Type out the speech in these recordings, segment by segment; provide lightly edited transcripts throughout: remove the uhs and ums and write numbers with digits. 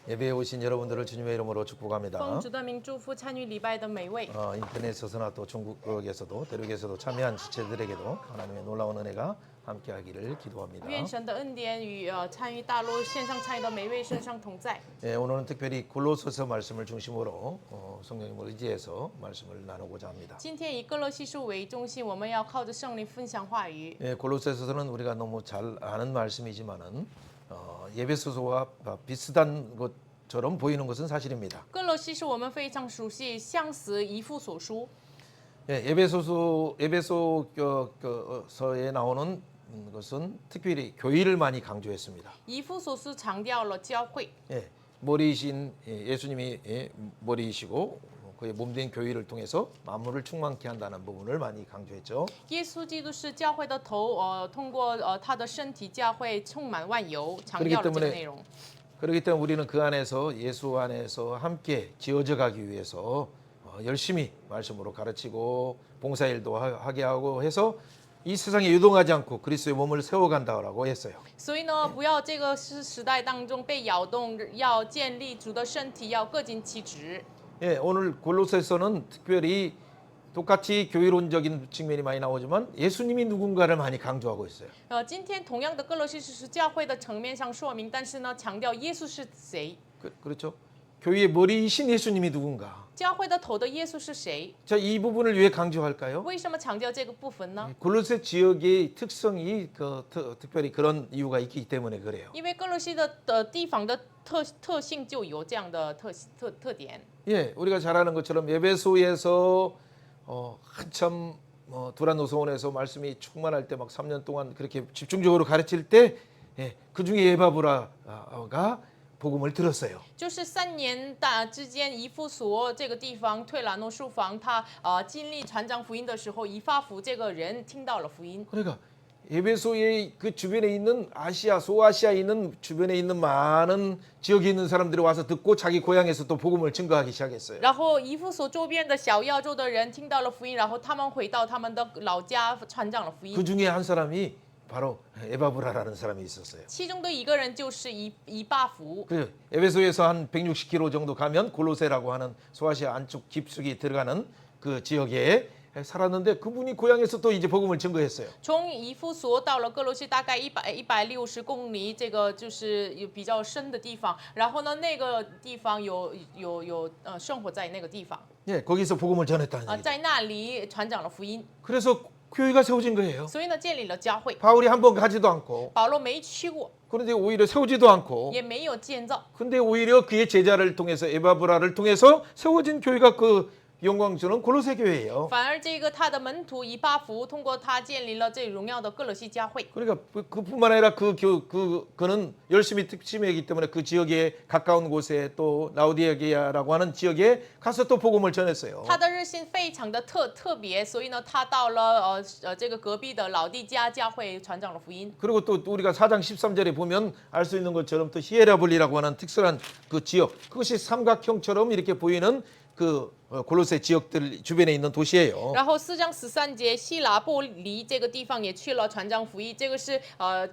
예배에 오신 여러분들을 주님의 이름으로 奉 축복합니다. 主的名祝福参与礼拜的每位。 인터넷에서나 또 중국에서도 대륙에서도 참여한 지체들에게도 하나님의 놀라운 은혜가 함께하기를 기도합니다. 愿神的恩典与参与大陆线上参与的每位身上同在。 오늘은 특별히 골로새서 말씀을 중심으로 성령님을 의지해서 말씀을 나누고자 합니다. 今天以各勒西书为中心，我们要靠着圣灵分享话语。 골로새서는 우리가 너무 잘 아는 말씀이지만은 예배소서와 비슷한 것처럼 보이는 것은 사실입니다. 各勒西书我们非常熟悉，相似以父所书。 예배소서에 나오는 것은 특별히 교회를 많이 강조했습니다. 以父所书强调了教会， 머리이신 예수님이 머리이시고 그의 몸된 교회를 통해서 만물을 충만케 한다는 부분을 많이 강조했죠. 耶稣基督是教会的头，通过他的身体，教会充满万有，强调了这个内容。 그렇기 때문에 우리는 그 안에서 예수 안에서 함께 지어져 가기 위해서 열심히 말씀으로 가르치고 봉사일도 하게 하고 해서 이 세상에 유동하지 않고 그리스도의 몸을 세워간다라고 했어요. 所以呢，不要这个时代当中被摇动，要建立主的身体，要各尽其职。 오늘 골로새서는 특별히 똑같이 교회론적인 측면이 많이 나오지만 예수님이 누군가를 많이 강조하고 있어요. 今天同样的各勒西书是教会的层面上说明，但是呢，强调耶稣是谁， 그렇죠? 교회의 머리이신 예수님이 누군가? 教会的头的耶稣是谁？ 자, 이 부분을 왜 강조할까요? 为什么强调这个部分呢？ 골로새 지역의 특성이 특별히 그런 이유가 있기 때문에 그래요. 因为各勒西的地方的特性就有这样的特点。 우리가 잘 아는 것처럼 예배소에서 한참 두란노서원에서 말씀이 충만할 때 막 3년 동안 그렇게 집중적으로 가르칠 때 그 중에 에바브라가 복음을 들었어요. 就是3年之间，以弗所这个地方退兰诺书房，他经历传讲福音的时候，以法弗这个人听到了福音。 그러니까 예배소의 그 주변에 있는 아시아, 소아시아에 있는 주변에 있는 많은 지역에 있는 사람들이 와서 듣고 자기 고향에서 또 복음을 증거하기 시작했어요. 然后以弗所周边的小亚洲的人听到了福音，然后他们回到他们的老家传讲了福音。 그 중에 한 사람이 바로 에바브라라는 사람이 있었어요. 其中的一个人就是以巴弗。 그 에베소에서 한 160km 정도 가면 골로새라고 하는 소아시아 안쪽 깊숙이 들어가는 그 지역에 살았는데 그분이 고향에서 또 이제 복음을 증거했어요. 从以弗所到了各罗西大概160公里，这个就是有比较深的地方。然后呢，那个地方有生活在那个地方， 거기서 복음을 전했다는 얘기. 在那里传讲了福音， 그래서 교회가 세워진 거예요. 所以呢建立了教会。 바울이 한 번 가지도 않고 保罗没去过， 그런데 오히려 세우지도 않고 也没有建造， 근데 오히려 그의 제자를 통해서 에바브라를 통해서 세워진 교회가 그 영광 주는 골로새 교회예요. 反而这个他的门徒以巴弗通过他建立了这荣耀的各罗西教会。 그러니까 그뿐만 아니라 그는 열심히 특심이기 때문에 그 지역에 가까운 곳에 또 라우디게아라고 하는 지역에 가서 또 복음을 전했어요. 他的热心非常的特别，所以呢，他到了这个隔壁的老地加教会传讲了福音。 그리고 또 우리가 4장 13절에 보면 알 수 있는 것처럼 또 히에라볼리라고 하는 특별한 그 지역 그것이 삼각형처럼 이렇게 보이는 그 골로새 지역들 주변에 있는 도시예요. 然后4章13节，希拉波离这个地方也去了传讲福音，这个是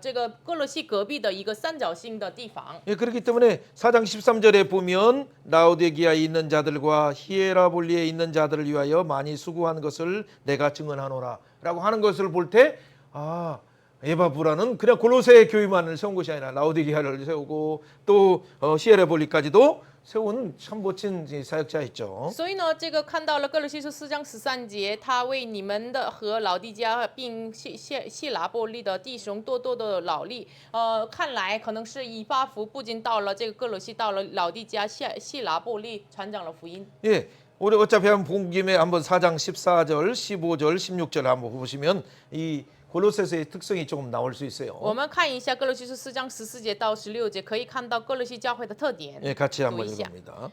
这个哥罗西隔壁的一个三角形的地方。 그렇기 때문에 4장 13절에 보면 라우디게아에 있는 자들과 히에라볼리에 있는 자들을 위하여 많이 수고한 것을 내가 증언하노라라고 하는 것을 볼 때 에바브라는 그냥 골로새 교회만을 세운 것이 아니라 라우디게아를 세우고 또 히에라볼리까지도 세운 참 멋진 사역자였죠. 所以呢，这个看到了哥罗西书4章13节，他为你们的和老地加并希拉波利的弟兄多多的劳力。看来可能是以巴弗不仅到了这个哥罗西，到了老地加希拉波利传讲了福音。 우리 어차피 한번 본 김에 한번 4장 14절, 15절, 16절 한번 보시면 이 골로새서의 특성이 조금 나올 수 있어요. 我们看一下哥罗西书4章14节到16节，可以看到哥罗西教会的特点。 같이 한번 读一下 읽습니다.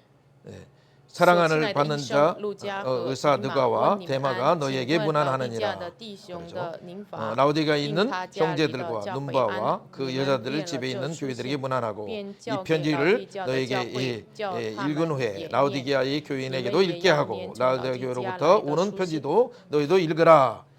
사랑하는 받는 자 의사 느가와 데마가 너희에게 문안하느니라. 라우디게아에 있는 형제들과 눈바와 그 여자들 집에 있는 교회들에게 문안하고 이 편지를 너희에게 읽은 후에 라우디게아의 교인에게도 읽게 하고 라우디게아 교회로부터 오는 편지도 너희도 읽으라.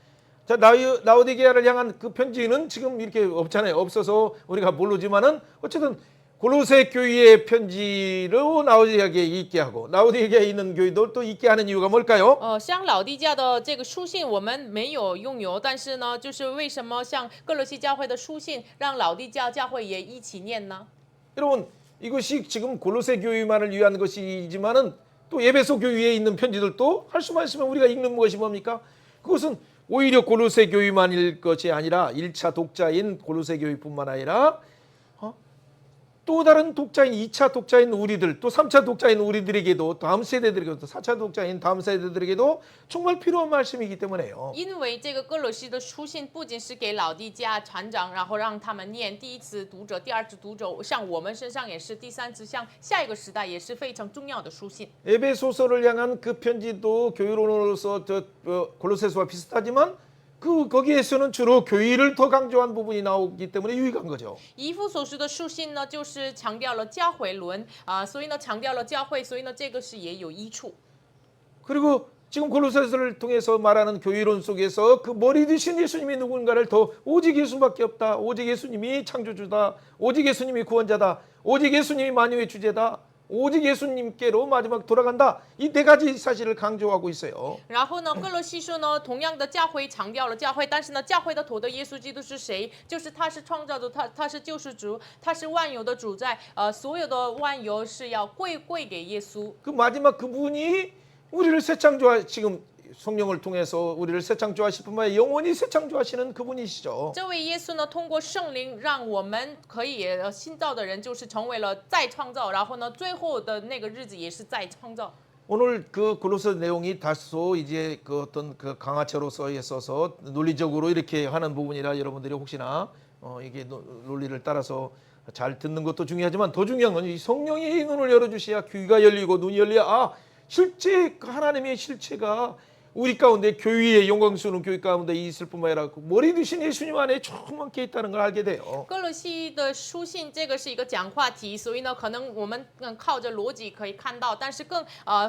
자, 라우디게아를 향한 그 편지는 지금 이렇게 없잖아요. 없어서 우리가 모르지만은 어쨌든 골로새 교회의 편지로 라오디게에 있게 하고 라오디게에 있는 교회도 또 있게 하는 이유가 뭘까요? 像老地家的这个书信我们没有拥有，但是呢，就是为什么像哥罗西教会的书信，让老地家教会也一起念呢？ 여러분 이것이 지금 골로새 교회만을 위한 것이지만은 또 에베소 교회에 있는 편지들도 할 수만 있으면 우리가 읽는 것이 뭡니까? 그것은 오히려 골로새 교회만일 것이 아니라 1차 독자인 골로새 교회뿐만 아니라 또 다른 독자인 2차 독자인 우리들 또 3차 독자인 우리들에게도 다음 세대들에게도 또 4차 독자인 다음 세대들에게도 정말 필요한 말씀이기 때문에요. 因为这个哥罗西的书信不仅是给老地家传长，然后让他们念，第一次读者、第二次读者，像我们身上也是，第三次像下一个时代也是非常重要的书信。 에베소서를 향한 그 편지도 교회론으로서 골로새서와 비슷하지만 거기에서는 주로 교회를 더 강조한 부분이 나오기 때문에 유익한 거죠. 以弗所书的书信呢，就是强调了教会论所以呢强调了教会，所以呢这个是也有益处。 그리고 지금 골로새서를 통해서 말하는 교회론 속에서 그 머리 되신 예수님이 누군가를 더 오직 예수밖에 없다. 오직 예수님이 창조주다. 오직 예수님이 구원자다. 오직 예수님이 만유의 주제다. 오직 예수님께로 마지막 돌아간다. 이 네 가지 사실을 강조하고 있어요. 然后呢，哥罗西书呢，同样的教会强调了教会，但是呢，教会的头的耶稣基督是谁？就是他是创造主，他是救世主，他是万有的主宰。所有的万有是要归给耶稣。 그 마지막 그분이 우리를 새 창조하 지금 성령을 통해서 우리를 새 창조하실 뿐만 아니라 영원히 새 창조하시는 그분이시죠. 这位耶稣呢，通过圣灵让我们可以新造的人，就是成为了再创造，然后呢，最后的那个日子也是再创造。 오늘 그 골로새 내용이 다소 이제 그 어떤 그 강화체로서 있어서 논리적으로 이렇게 하는 부분이라 여러분들이 혹시나 이게 논리를 따라서 잘 듣는 것도 중요하지만 더 중요한 건 이 성령이 눈을 열어주셔야 귀가 열리고 눈이 열려야 실제 하나님의 실체가 우리 가운데 교회의 영광스러운 교회 가운데 있을 뿐만 아니라 머리 되신 예수님 안에 충만케 있다는 걸 알게 돼요. 哥罗西的书信这个是一个讲话题，所以呢，可能我们靠着逻辑可以看到，但是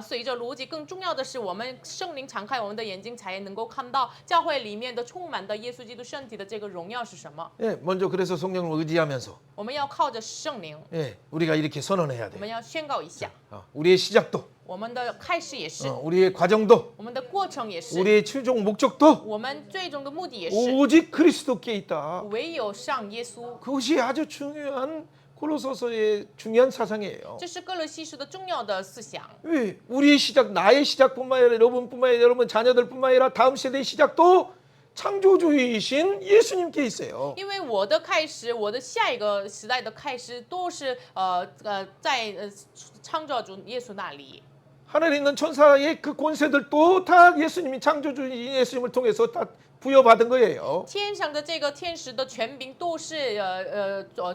随着逻辑更重要的是，我们圣灵敞开我们的眼睛，才能够看到教会里面的充满的耶稣基督身体的这个荣耀是什么。 예, 먼저 그래서 성령을 의지하면서 我们要靠着圣灵， 예, 우리가 이렇게 선언해야 我 돼. 们要宣告一下， 우리의 시작도, 我们的开始也是， 우리의 과정도, 我们的过程也是， 우리의 최종 목적도 我们最终的目的也是， 오직 그리스도께 있다. 唯有上耶稣。 그것이 아주 중요한 골로새서의 중요한 사상이에요. 这是哥罗西书的重要的思想。 왜? 우리의 시작, 나의 시작뿐만 아니라 여러분뿐만 아니라 여러분 자녀들뿐만 아니라 다음 세대의 시작도 창조주이신 예수님께 있어요. 因为我的开始，我的下一个时代的开始，都是在创造主耶稣那里。 하늘에 있는 천사의 그 권세들도 다 예수님이 창조주인 예수님을 통해서 다 부여받은 거예요. 天上的这个天使的权柄都是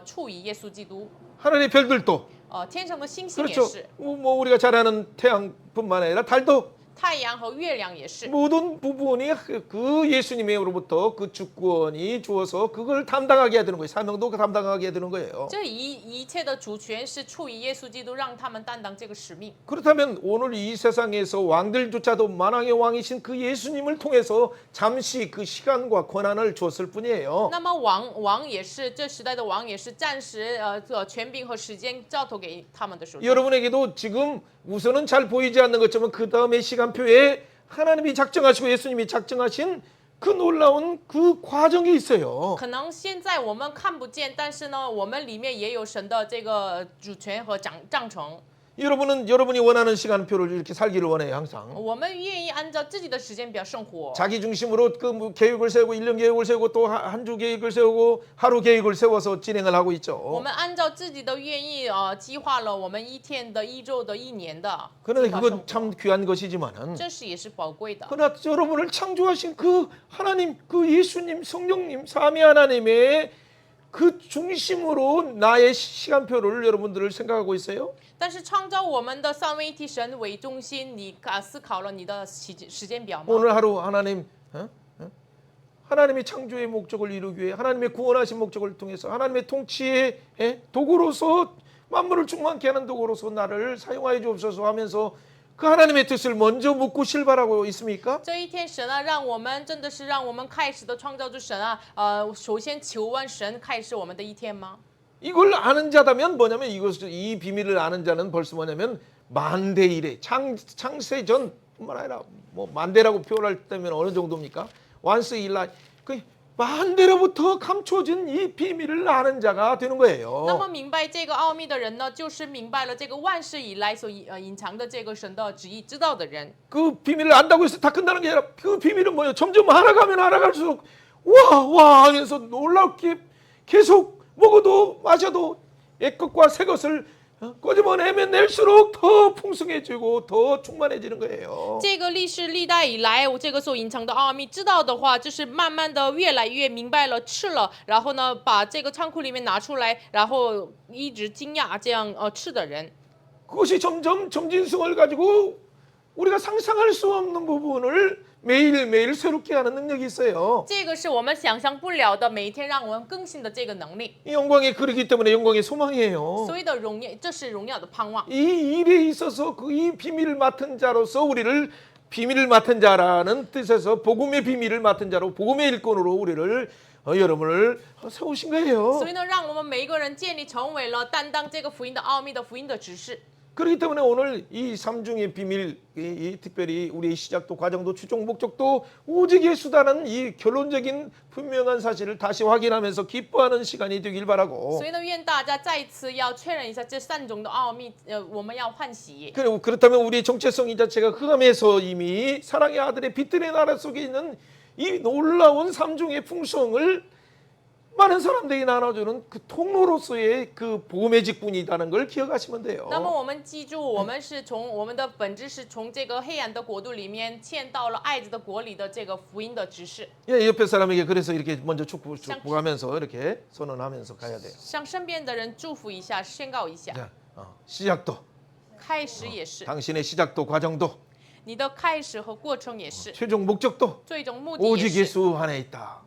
处于耶稣基督。 하늘의 별들도 天上的星星也 그렇죠. 是， 뭐 우리가 잘 아는 태양뿐만 아니라 달도 太阳和月亮也是。 모든 부분이 그 예수님으로부터 그 주권이 주어서 그걸 담당하게 되는 거예요. 사명도 담당하게 되는 거예요. 这一切的主权是处于耶稣基督，让他们担当这个使命。 그렇다면 오늘 이 세상에서 왕들조차도 만왕의 왕이신 그 예수님을 통해서 잠시 그 시간과 권한을 줬을 뿐이에요. 那么王也是这时代的王，也是暂时权柄和时间交托给他们的手中。 여러분에게도 지금 우선은 잘 보이지 않는 것처럼 그 다음에 시간표에 하나님이 작정하시고 예수님이 작정하신 그 놀라운 그 과정이 있어요. 可能现在我们看不见，但是呢，我们里面也有神的这个主权和章程。 여러분은 여러분이 원하는 시간표를 이렇게 살기를 원해요, 항상. 我们愿意按照自己的时间表生活。 자기 중심으로 그 계획을 세우고 1년 계획을 세우고 또 한 주 계획을 세우고 하루 계획을 세워서 진행을 하고 我 있죠. 们按照自己的愿意计划了我们一天的、一周的、一年的。 그런데 计划生 그건 活 참 귀한 것이지만은 这是也是宝贵的。 그러나 여러분을 창조하신 그 하나님, 그 예수님, 성령님, 삼위 하나님의 그 중심으로 나의 시간표를 여러분들을 생각하고 있어요? 但是创造我们的三位一体神为中心，你思考了你的时间表吗？ 오늘 하루 하나님, 하나님의 창조의 목적을 이루기 위해 하나님의 구원하신 목적을 통해서 하나님의 통치의 도구로서 만물을 충만케 하는 도구로서 나를 사용하여 주옵소서 하면서 그 하나님의 뜻을 먼저 묻고 실발하고 있습니까? 这一天，神啊，让我们真的是让我们开始的创造主神啊，首先求问神开始我们的一天吗？ 이걸 아는 자다면 뭐냐면 이 비밀을 아는 자는 벌써 뭐냐면 만대 이래 창세전 뿐만 아니라 뭐 만대라고 표현할 때면 어느 정도입니까? once in life 그 만대로부터 감춰진 이 비밀을 아는 자가 되는 那 거예요. 么明白这个奥秘的人呢，就是明白了这个万世以来所隐藏的这个神的旨意，知道的人。 그 비밀을 안다고 해서 다 끝나는 게 아니라 그 비밀은 뭐예요? 점점 알아가면 알아갈수록 와 하면서 놀랍게 계속 먹어도 마셔도 옛 것과 새 것을 꼬집어내면 낼수록 더 풍성해지고 더 충만해지는 거예요. 这个历世历代以来，我这个所隐藏的奥秘知道的话，就是慢慢的越来越明白了，吃了，然后呢，把这个仓库里面拿出来，然后一直惊讶这样吃的人。 그것이 점점 점진성을 가지고 우리가 상상할 수 없는 부분을 매일매일 새롭게 하는 능력이 있어요. 这个是我们想象不了的，每一天让我们更新的这个能力。 이 영광이 그러기 때문에 영광의 소망이에요. 所谓的荣耀，这是荣耀的盼望。 이 일에 있어서 이 비밀을 맡은 자로서 우리를 비밀을 맡은 자라는 뜻에서 복음의 비밀을 맡은 자로 복음의 일꾼으로 우리를 여러분을 세우신 거예요. 所以呢，让我们每一个人建立成为了担当这个福音的奥秘的福音的执事。 그렇기 때문에 오늘 이 삼중의 비밀, 특별히 우리의 시작도 과정도 최종 목적도 오직 예수다는 이 결론적인 분명한 사실을 다시 확인하면서 기뻐하는 시간이 되길 바라고. 所以呢，愿大家再一次要确认一下这三种的奥秘，我们要欢喜。 그리고 그렇다면 우리의 정체성 이 자체가 흑암에서 이미 사랑의 아들의 빛들의 나라 속에 있는 이 놀라운 삼중의 풍성을 많은 사람들이 나눠주는 그 통로로서의 그 복음의 직분이라는 걸 기억하시면 돼요. 那么我们记住，我们是从我们的本质是从这个黑暗的国度里面迁到了爱子的国里的这个福音的执事。 예, 옆에 사람에게 그래서 이렇게 먼저 축복하면서 이렇게 선언하면서 가야 돼요. 向身边的人祝福一下，宣告一下。 자, 시작도, 开始也是， 당신의 시작도 과정도, 你的开始和过程也是， 최종 목적도 最终目的也 오직 是 예수 안에 있다.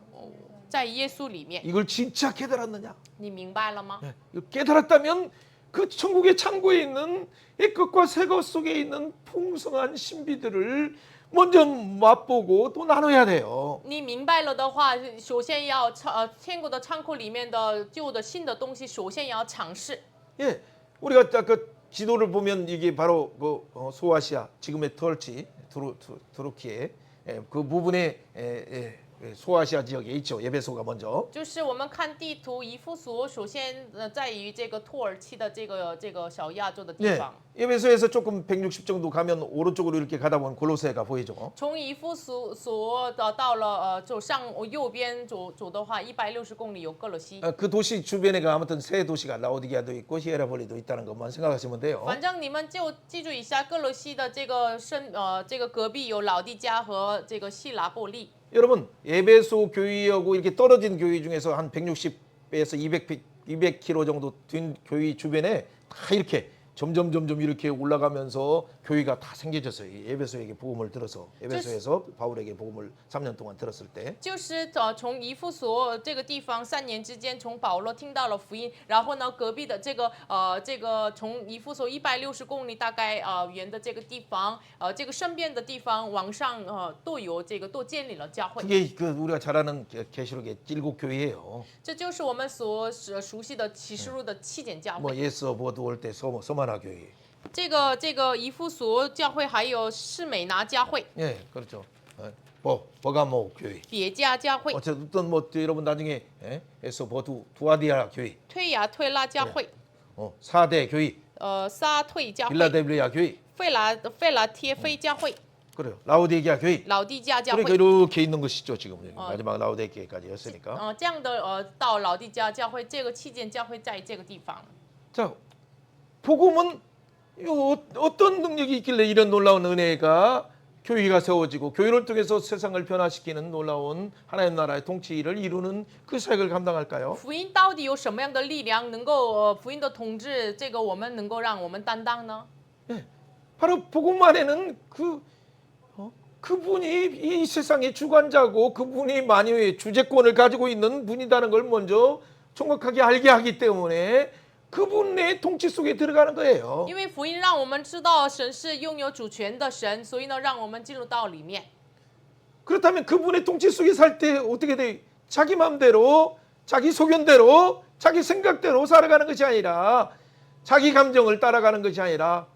在耶稣里面。 이걸 진짜 깨달았느냐? 你明白了吗？ 예, 이거 깨달았다면 그 천국의 창고에 있는 옛것과 새것 속에 있는 풍성한 신비들을 먼저 맛보고 또 나눠야 돼요. 你明白了的话，首先要天国的仓库里面的旧的新的东西，首先要尝试。 예, 우리가 그 지도를 보면 이게 바로 그 소아시아 지금의 터키에 그 부분에 소아시아 지역에 있죠. 에베소가 먼저. 就是我们看地图，以弗所首先在于这个土耳其的这个小亚洲的地 네, 方。 에베소에서 조금 160 정도 가면 오른쪽으로 이렇게 가다 보면 골로새가 보이죠. 从以弗所到了走上右边走的话，160公里有哥罗西。 그 도시 주변에가 아무튼 세 도시가 라오디게아도 있고 히에라폴리도 있다는 것만 생각하시면 돼요. 反正你们就记住一下，哥罗西的这个隔壁有老地加和这个希拉波利。 여러분 에베소 교회하고 이렇게 떨어진 교회 중에서 한 160에서 200km 정도 된 교회 주변에 다 이렇게 점점 이렇게 올라가면서 교회가 다 생겨졌어요. 이 에베소에게 복음을 들어서 에베소에서 바울에게 복음을 3년 동안 들었을 때. 就是从以弗所这个地方3年之间，从保罗听到了福音，然后呢，隔壁的这个从以弗所160公里大概远的这个地方，这个身边的地方往上都建立了教会。 그게 그 우리가 잘 아는 계시록의 7교회예요. 这就是我们所熟悉的启示录的7间教 뭐 会。 예스 보드 올 때 서마나 교회. 这个以弗所教会还有士美拿教会、 예, 그렇죠. 버가모 교회. 别家教会、 어쨌든 뭐 여러분 나중에 예스 보드 두아디아 교회. 推雅推拉教会、 4대 교회. 撒退教会、 빌라델비아 교회. 费拉贴非教会、 그래요. 라오디게아 교회. 老地加教会。 그러니까 이렇게 있는 것이죠 지금 여기. 마지막 라오디게아까지였으니까. 这样的到老地加教会这个期间教会在这个地方。 자, 복음은 어떤 능력이 있길래 이런 놀라운 은혜가 교회가 세워지고 교회를 통해서 세상을 변화시키는 놀라운 하나님 나라의 통치를 이루는 그 사역을 감당할까요? 福音到底有什么样的力量能够福音的统治这个我们能够让我们担当呢？ 네, 바로 복음 안에는 그분이 이 세상의 주관자고 그분이 만유의 주재권을 가지고 있는 분이라는 걸 먼저 정확하게 알게 하기 때문에 그분의 통치 속에 들어가는 거예요. 因为福音让我们知道神是拥有主权的神，所以呢，让我们进入到里面。 그렇다면 그분의 통치 속에 살 때 어떻게 돼? 자기 마음대로 자기 소견대로 자기 생각대로 살아가는 것이 아니라 자기 감정을 따라가는 것이 아니라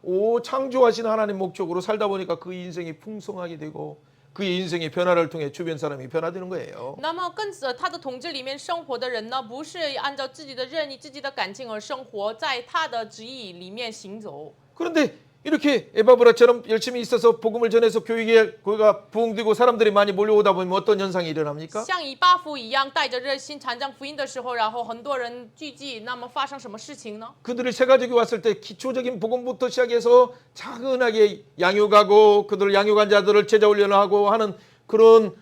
창조하신 하나님 목적으로 살다 보니까 그 인생이 풍성하게 되고 그의 인생의 변화를 통해 주변 사람이 변화되는 거예요. 那么跟着他的统治里面生活的人呢，不是按照自己的任意、自己的感情而生活，在他的旨意里面行走。 그런데 이렇게 에바브라처럼 열심히 있어서 복음을 전해서 교회가 부흥되고 사람들이 많이 몰려오다 보면 어떤 현상이 일어납니까? 像以巴弗一样带着热心传讲福音的时候，然后很多人聚集，那么发生什么事情呢？ 그들을 새 가족이 왔을 때 기초적인 복음부터 시작해서 차근하게 양육하고 그들 양육한 자들을 제자 훈련하고 하는 그런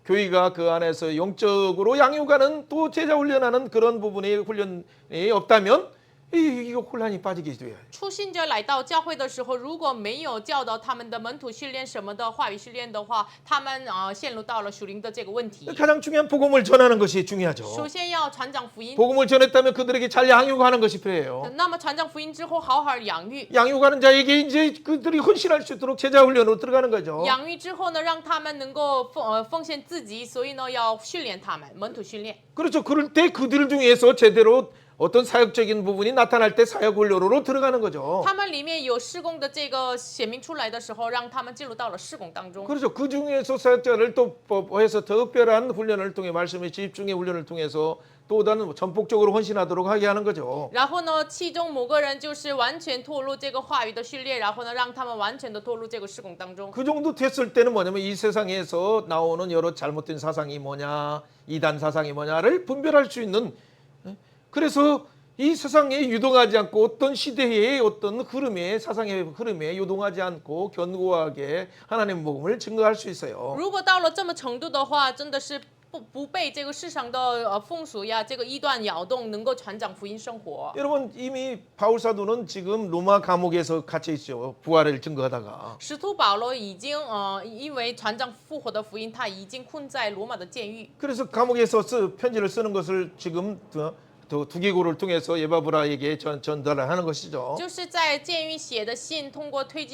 교회가 그 안에서 영적으로 양육하는 또 제자 훈련하는 그런 부분의 훈련이 없다면 이거 혼란이 빠지게 돼요. 初信者来到教会的时候，如果没有教导他们的门徒训练什么的话语训练的话，他们陷入到了属灵的这个问题。 가장 중요한 복음을 전하는 것이 중요하죠. 首先要传讲福音， 복음을 전했다면 그들에게 잘 양육하는 것이 필요해요. 那么传讲福音之后，好好养育。 양육하는 자에게 이제 그들이 헌신할 수 있도록 제자 훈련으로 들어가는 거죠. 养育之后呢，让他们能够奉献自己，所以呢要训练他们，门徒训练。 그렇죠. 그럴 때 그들 중에서 제대로 어떤 사역적인 부분이 나타날 때 사역 훈련으로 들어가는 거죠. 他们里面有施工的这个显明出来的时候，让他们进入到了施工当中。 그렇죠. 그 중에서 사역자를 또 해서 특별한 훈련을 통해 말씀의 집중의 훈련을 통해서 또 다른 전폭적으로 헌신하도록 하게 하는 거죠. 然后呢，其中某个人就是完全投入这个话语的训练，然后呢，让他们完全的投入这个施工当中。 그 정도 됐을 때는 뭐냐면 이 세상에서 나오는 여러 잘못된 사상이 뭐냐, 이단 사상이 뭐냐를 분별할 수 있는 그래서 이 세상에 유동하지 않고 어떤 시대의 어떤 흐름에 사상의 흐름에 유동하지 않고 견고하게 하나님 복음을 증거할 수 있어요. 如果到了这么程度的话，真的是不被这个世上的风俗呀、这个异端摇动，能够传讲福音生活。 여러분 이미 바울 사도는 지금 로마 감옥에서 갇혀 있죠. 부활을 증거하다가. 使徒保罗已经因为传讲复活的福音，他已经困在罗马的监狱。 그래서 감옥에서 편지를 쓰는 것을 지금 두기고를 통해서 에바브라에게 전달을 하는 것이죠. 就是在监狱写的信，通过推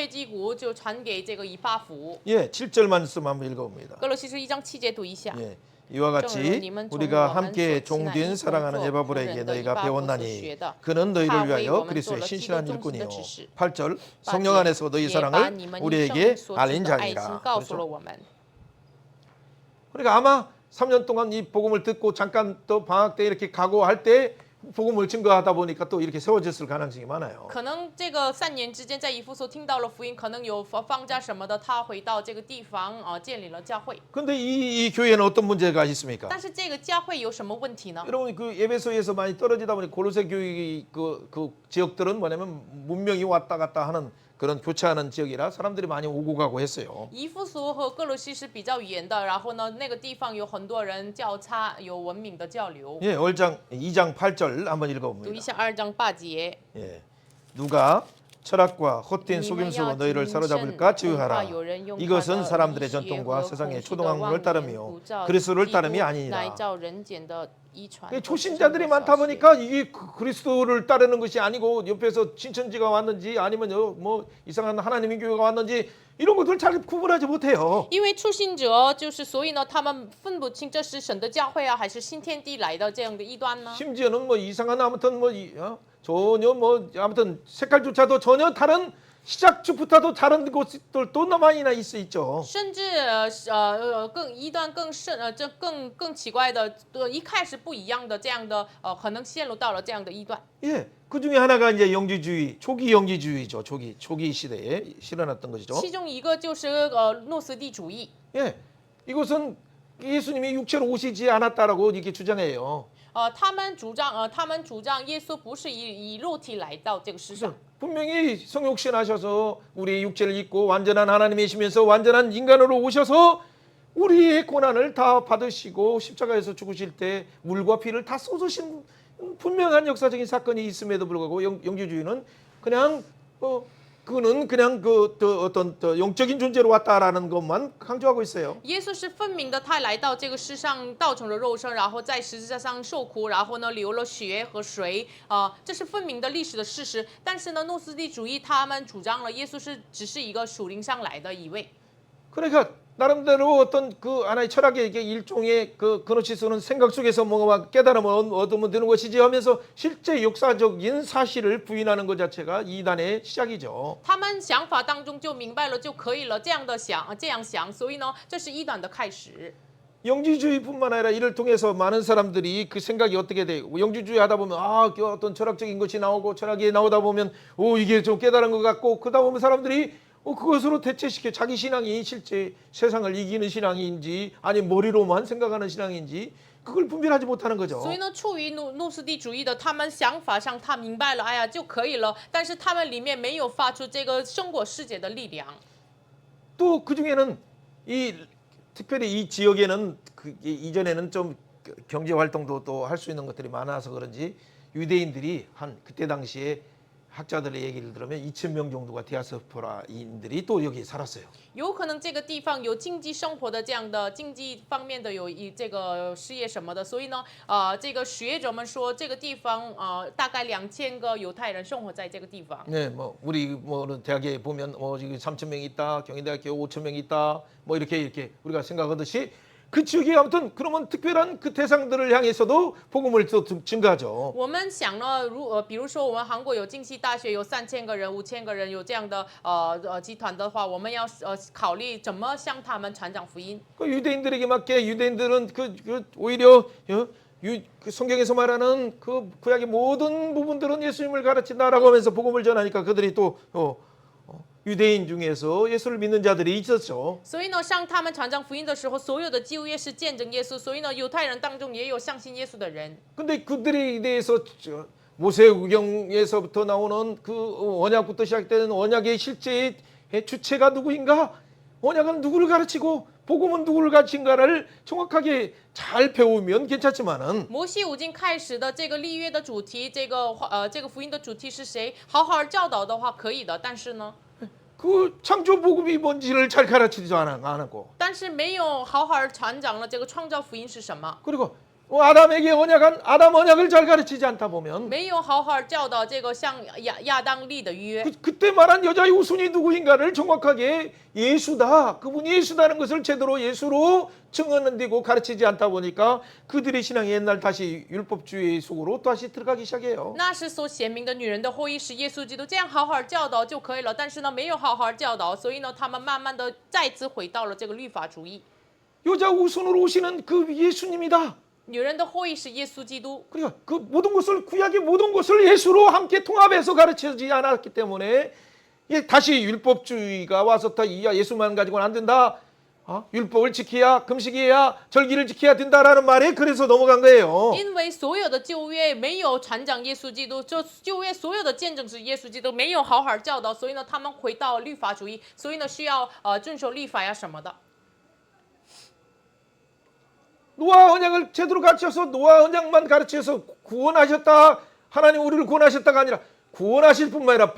基谷就传给这个以巴弗。 예, 7절 말씀 한번 읽어봅니다. 哥罗西书1章7节读一下。 예, 이와 같이 우리가 함께 종된 사랑하는 에바브라에게 너희가 배웠나니 그는 너희를 위하여 그리스도의 신실한 일꾼이요. 8절 성령 안에서 너희 사랑을 우리에게 알린 자니라. 그렇죠? 그러니까 아마 3년 동안 이 복음을 듣고 잠깐 또 방학 때 이렇게 가고 할 때 복음을 증거하다 보니까 또 이렇게 세워졌을 가능성이 많아요. 可能这个3年之间在以弗所听到了福音，可能有放假什么的，他回到这个地方建立了教会。 근데 이 교회는 어떤 문제가 있습니까? 但是这个教会有什么问题呢？ 여러분 그 에베소에서 많이 떨어지다 보니 고로새 교회 그 지역들은 뭐냐면 문명이 왔다 갔다 하는 그런 교차하는 지역이라 사람들이 많이 오고 가고 했어요. 以弗所和哥罗西是比较远的，然后呢，那个地方有很多人交叉，有文明的交流。 예, 2장 8절 한번 读一 읽어봅니다. 下2章8节。 예, 누가 철학과 헛된 속임수로 너희를 사로잡을까 주의하라. 이것은 사람들의 전통과 세상의 초등학문을 따르며 그리스도를 따름이 아니니라. 초신자들이 많다 보니까 이게 그리스도를 따르는 것이 아니고 옆에서 신천지가 왔는지 아니면 뭐 이상한 하나님의 교회가 왔는지 이런 것들 잘 구분하지 못해요. 因为初信者就是所以呢，他们分不清这是神的教会啊，还是新天地来的这样的异端呢？ 심지어는 뭐 이상한 아무튼 뭐 전혀 뭐 아무튼 색깔조차도 전혀 다른 시작부터도 다른 곳들도 너무나 있죠. 甚至更异端更甚这更奇怪的，一开始不一样的这样的可能陷入到了这样的异端。 예, 그 중에 하나가 이제 영지주의, 초기 영지주의죠. 초기 시대에 실현했던 것이죠. 其中一个就是诺斯底主义。 예, 이것은 예수님이 육체로 오시지 않았다라고 이렇게 주장해요. 他们主张耶稣不是以肉体来到这个世上。 분명히 성육신하셔서 우리의 육체를 입고 완전한 하나님이시면서 완전한 인간으로 오셔서 우리의 고난을 다 받으시고 십자가에서 죽으실 때 물과 피를 다 쏟으신 분명한 역사적인 사건이 있음에도 불구하고 영지주의는 그냥 그는 그냥 어떤 영적인 존재로 왔다라는 것만 강조하고 있어요. 耶稣是分明的，他来到这个世上，道成了肉身，然后在十字架上受苦，然后呢流了血和水，这是分明的历史的事实。但是呢，诺斯底主义他们主张了耶稣是只是一个属灵上来的一位。 그러니까 나름대로 어떤 그 하나의 철학의 이게 일종의 그 그노시스는 생각 속에서 뭔가 깨달음을 얻으면 되는 것이지 하면서 실제 역사적인 사실을 부인하는 것 자체가 이단의 시작이죠. 他们想法当中就明白了就可以了，这样想，所以呢，这是异端的开始。 영지주의뿐만 아니라 이를 통해서 많은 사람들이 그 생각이 어떻게 돼요? 영지주의 하다 보면 그 어떤 철학적인 것이 나오고 철학이 나오다 보면 이게 좀 깨달은 것 같고 그러다 보면 사람들이 그것으로 대체시켜 자기 신앙이 실제 세상을 이기는 신앙인지 아니 머리로만 생각하는 신앙인지 그걸 분별하지 못하는 거죠. 所以呢，处于诺斯底主义的，他们想法上他明白了，哎呀就可以了，但是他们里面没有发出这个胜过世界的力量。 또 그 중에는 특별히 이 지역에는 이전에는 좀 경제 활동도 또 할 수 있는 것들이 많아서 그런지 유대인들이 한 그때 당시에 학자들의 얘기를 들으면 2,000명 정도가 디아스포라인들이 또 여기 살았어요. 有可能这个地方有经济生活的这样的经济方面的有这个事业什么的，所以呢，这个学者们说这个地方大概2000个犹太人生活在这个地方。 네, 뭐 우리 대학에 보면 지금 3,000명 있다, 경희대학교 5,000명 있다, 뭐 이렇게 우리가 생각하듯이. 그 지역이 아무튼 그러면 특별한 그 대상들을 향해서도 복음을 또 증가하죠. 我们想呢，比如说我们韩国有经济大学有3000个人、5000个人有这样的集团的话，我们要考虑怎么向他们传讲福音。 그 유대인들에게 맞게 유대인들은 오히려 그 성경에서 말하는 그 구약의 모든 부분들은 예수님을 가르친다라고 하면서 복음을 전하니까 그들이 또 유대인 중에서 예수를 믿는 자들이 있었죠. 所以呢，向他们传讲福音的时候，所有的旧约是见证耶稣，所以呢，犹太人当中也有相信耶稣的人。 근데 그들에 대해서 모세우경에서부터 나오는 그 언약부터 시작되는 언약의 실제의 주체가 누구인가? 언약은 누구를 가르치고 복음은 누구를 가르친가를 정확하게 잘 배우면 괜찮지만은 摩西五经开始的这个立约的主题，这个福音的主题是谁？好好教导的话可以的，但是呢， 그 창조 복음이 뭔지를 잘 가르치지도 않았고 但是没有好好传讲了这个创造福音是什么， 그리고 아담에게 언약한 아담 언약을 잘 가르치지 않다 보면 没有好好教导这个像亚当立的约。 그때 말한 여자의 우순이 누구인가를 정확하게 예수다. 그분이 예수다는 것을 제대로 예수로 증언되고 가르치지 않다 보니까 그들의 신앙이 옛날 다시 율법주의 속으로 다시 들어가기 시작해요. 那是所显明的女人的后裔是耶稣基督，这样好好教导就可以了。但是呢，没有好好教导，所以呢，他们慢慢的再次回到了这个律法主义。 여자 우순으로 오시는 그 예수님이다. 女人的后裔是耶稣基督。 그러니까 그 모든 것을 구약의 모든 것을 예수로 함께 통합해서 가르치지 않았기 때문에 다시 율법주의가 와서 예수만 가지고는 안 된다. 율법을 지켜야 금식해야 절기를 지켜야 된다라는 말에 그래서 넘어간 거예요. 因为所有的旧约没有传讲耶稣基督，就旧约所有的见证是耶稣基督，没有好好教导，所以呢，他们回到律法主义，所以呢，需要遵守律法呀什么的。 노아 언약을 제대로 가르쳐서 노아 언약만 가르쳐서 구원하셨다. 하나님 우리를 구원하셨다가 아니라 구원하실 뿐만 아니라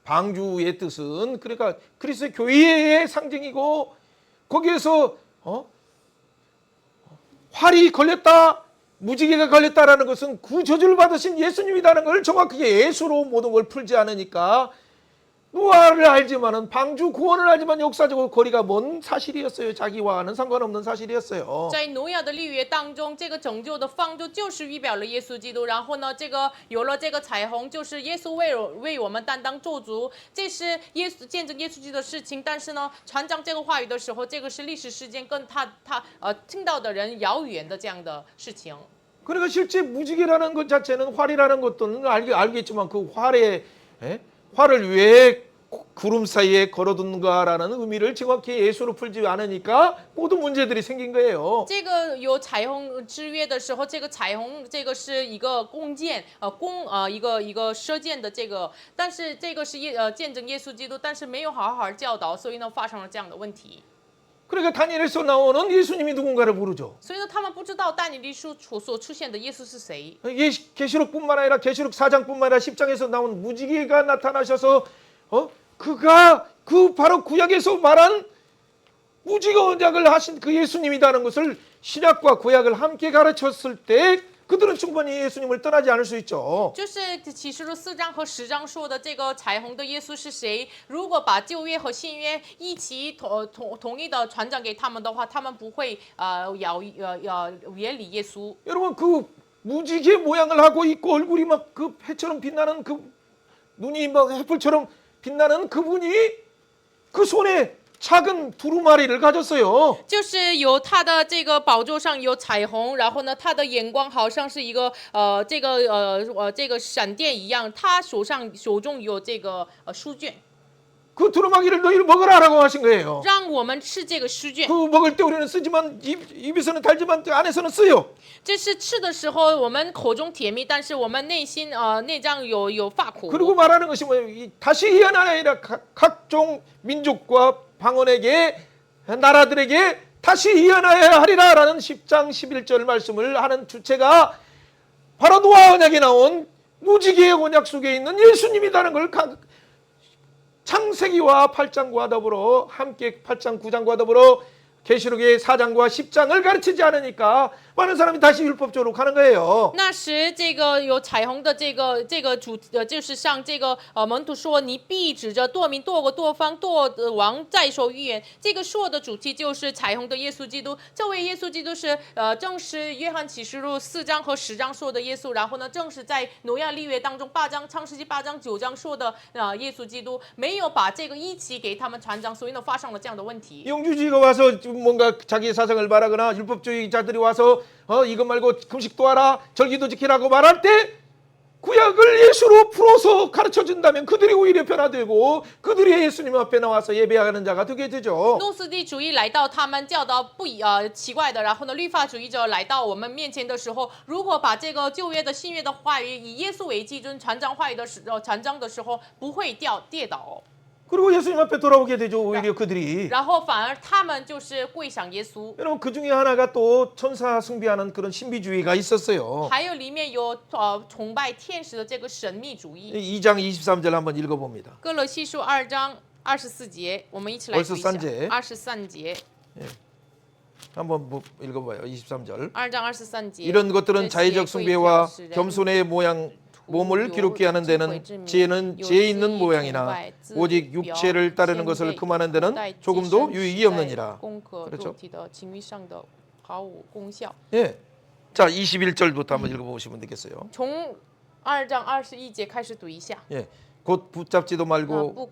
방주의 뜻은 그러니까 그리스도의 교회의 상징이고 거기에서 활이 걸렸다. 무지개가 걸렸다라는 것은 구저주를 받으신 예수님이라는 걸 정확하게 예수로 모든 걸 풀지 않으니까 노아를 알지만은 방주 구원을 알지만 역사적으로 거리가 먼 사실이었어요. 자기와는 상관없는 사실이었어요. 在挪亚的立约当中，这个拯救的方舟就是预表了耶稣基督。然后呢，这个有了这个彩虹，就是耶稣为我们担当咒诅，这是见证耶稣基督的事情。但是呢，传讲这个话语的时候，这个是历史事件，跟他听到的人遥远的这样的事情。 그러니까 실제 무지개라는 것 자체는 활이라는 것도 알겠지만 그 활을 왜 구름 사이에 걸어둔가라는 의미를 정확히 예수로 풀지 않으니까 모든 문제들이 생긴 거예요. 这个有彩虹之约的时候，这个彩虹这个是一个弓箭，一个射箭的这个，但是这个是见证耶稣基督，但是没有好好教导，所以呢发生了这样的问题。 그러니까 다니엘에서 나오는 예수님이 누군가를 모르죠. 所以呢，他们不知道但以理书所出现的耶稣是谁。 계시록뿐만 아니라 계시록 4장뿐만 아니라 10장에서 나온 무지개가 나타나셔서 그가 바로 구약에서 말한 무지개 언약을 하신 그 예수님이라는 것을 신약과 구약을 함께 가르쳤을 때 그들은 충분히 예수님을 떠나지 않을 수 있죠. 就是启示录4章和10章说的这个彩虹的耶稣是谁？如果把旧约和新约一起统一的传讲给他们的话，他们不会远离耶稣。 여러분 그 무지개 모양을 하고 있고 얼굴이 막 그 해처럼 빛나는 그 눈이 막 햇불처럼 빛나는 그분이 그 손에 작은 두루마리를 가졌어요. 就是有他的这个宝座上有彩虹，然后呢，他的眼光好像是一个这个闪电一样，他手中有这个书卷， 그 두루마기를 너희를 먹으라라고 하신 거예요. 让我们吃这个书卷。 그 먹을 때 우리는 쓰지만 입에서는 달지만 안에서는 쓰요. 这是吃的时候我们口中甜蜜，但是我们内心内脏有发苦。 그리고 말하는 것이 뭐예요? 다시 이어나리라 각종 민족과 방언에게 나라들에게 다시 이어나야 하리라라는 10장 11절 말씀을 하는 주체가 바로 노아 언약에 나온 무지개의 언약 속에 있는 예수님이라는 걸 창세기와 8장과 더불어 함께 8장 9장과 더불어 계시록의 4장과 10장을 가르치지 않으니까 많은 사람이 다시 율법적으로 가는 거예요. 那时这个有彩虹的这个就是像这个门徒说，你必指着堕民、堕国、堕方、堕王再受预言。这个说的主题就是彩虹的耶稣基督。这位耶稣基督是正是约翰启示录4章和10章说的耶稣，然后呢，正是在挪亚立约当中创世纪8章9章说的耶稣基督，没有把这个一起给他们传讲，所以呢发生了这样的问题。 영주주의가 와서 뭔가 자기의 사상을 말하거나 율법주의자들이 와서 이것 말고 금식도 하라 절기도 지키라고 말할 때 구약을 예수로 풀어서 가르쳐준다면 그들이 오히려 변화되고 그들이 예수님 앞에 나와서 예배하는 자가 되게 되죠. 诺斯底主义来到他们教导奇怪的，然后呢，律法主义者来到我们面前的时候，如果把这个旧约的新约的话语以耶稣为基准传讲话语的传讲的时候，不会跌倒。 그리고 예수님 앞에 돌아오게 되죠. 오히려 그들이. 然后反而他们就是跪向耶稣。 여러분 그 중에 하나가 또 천사 숭배하는 그런 신비주의가 있었어요. 还有里面有崇拜天使的这个神秘主义。 2장 23절 한번 읽어봅니다. 哥罗西书2章24节，我们一起来读一下。23节。 한번 읽어봐요. 23절. 2장23节。 이런 것들은 자의적 숭배와 겸손의 모양 몸을 기록게 하는 데는 지혜 있는 모양이나 오직 육체를 따르는 것을 금하는 데는 조금도 유익이 없느니라. 그렇죠? 예. 자, 21절부터 한번 읽어보시면 되겠어요. 从2장 21节开始读一下。 예. 곧 붙잡지도 말고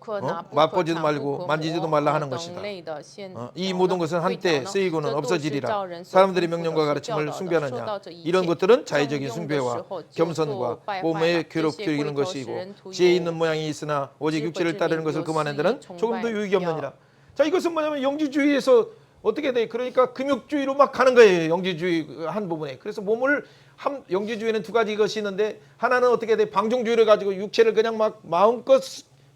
맛보지도 말고 만지지도 말라 하는 것이다. 이 모든 것은 한때 쓰이고는 없어지리라. 사람들이 명령과 가르침을 숭배하느냐. 이런 것들은 자의적인 숭배와 겸손과 몸에 괴롭히는 것이고 지혜 있는 모양이 있으나 오직 육체를 따르는 것을 금하는 데는 조금도 유익이 없느니라. 자, 이것은 뭐냐면 영지주의에서 어떻게 돼? 그러니까 금욕주의로 막 가는 거예요. 영지주의 한 부분에. 그래서 몸을 영지주의는 두 가지 것이 있는데 하나는 어떻게 돼? 방종주의를 가지고 육체를 그냥 막 마음껏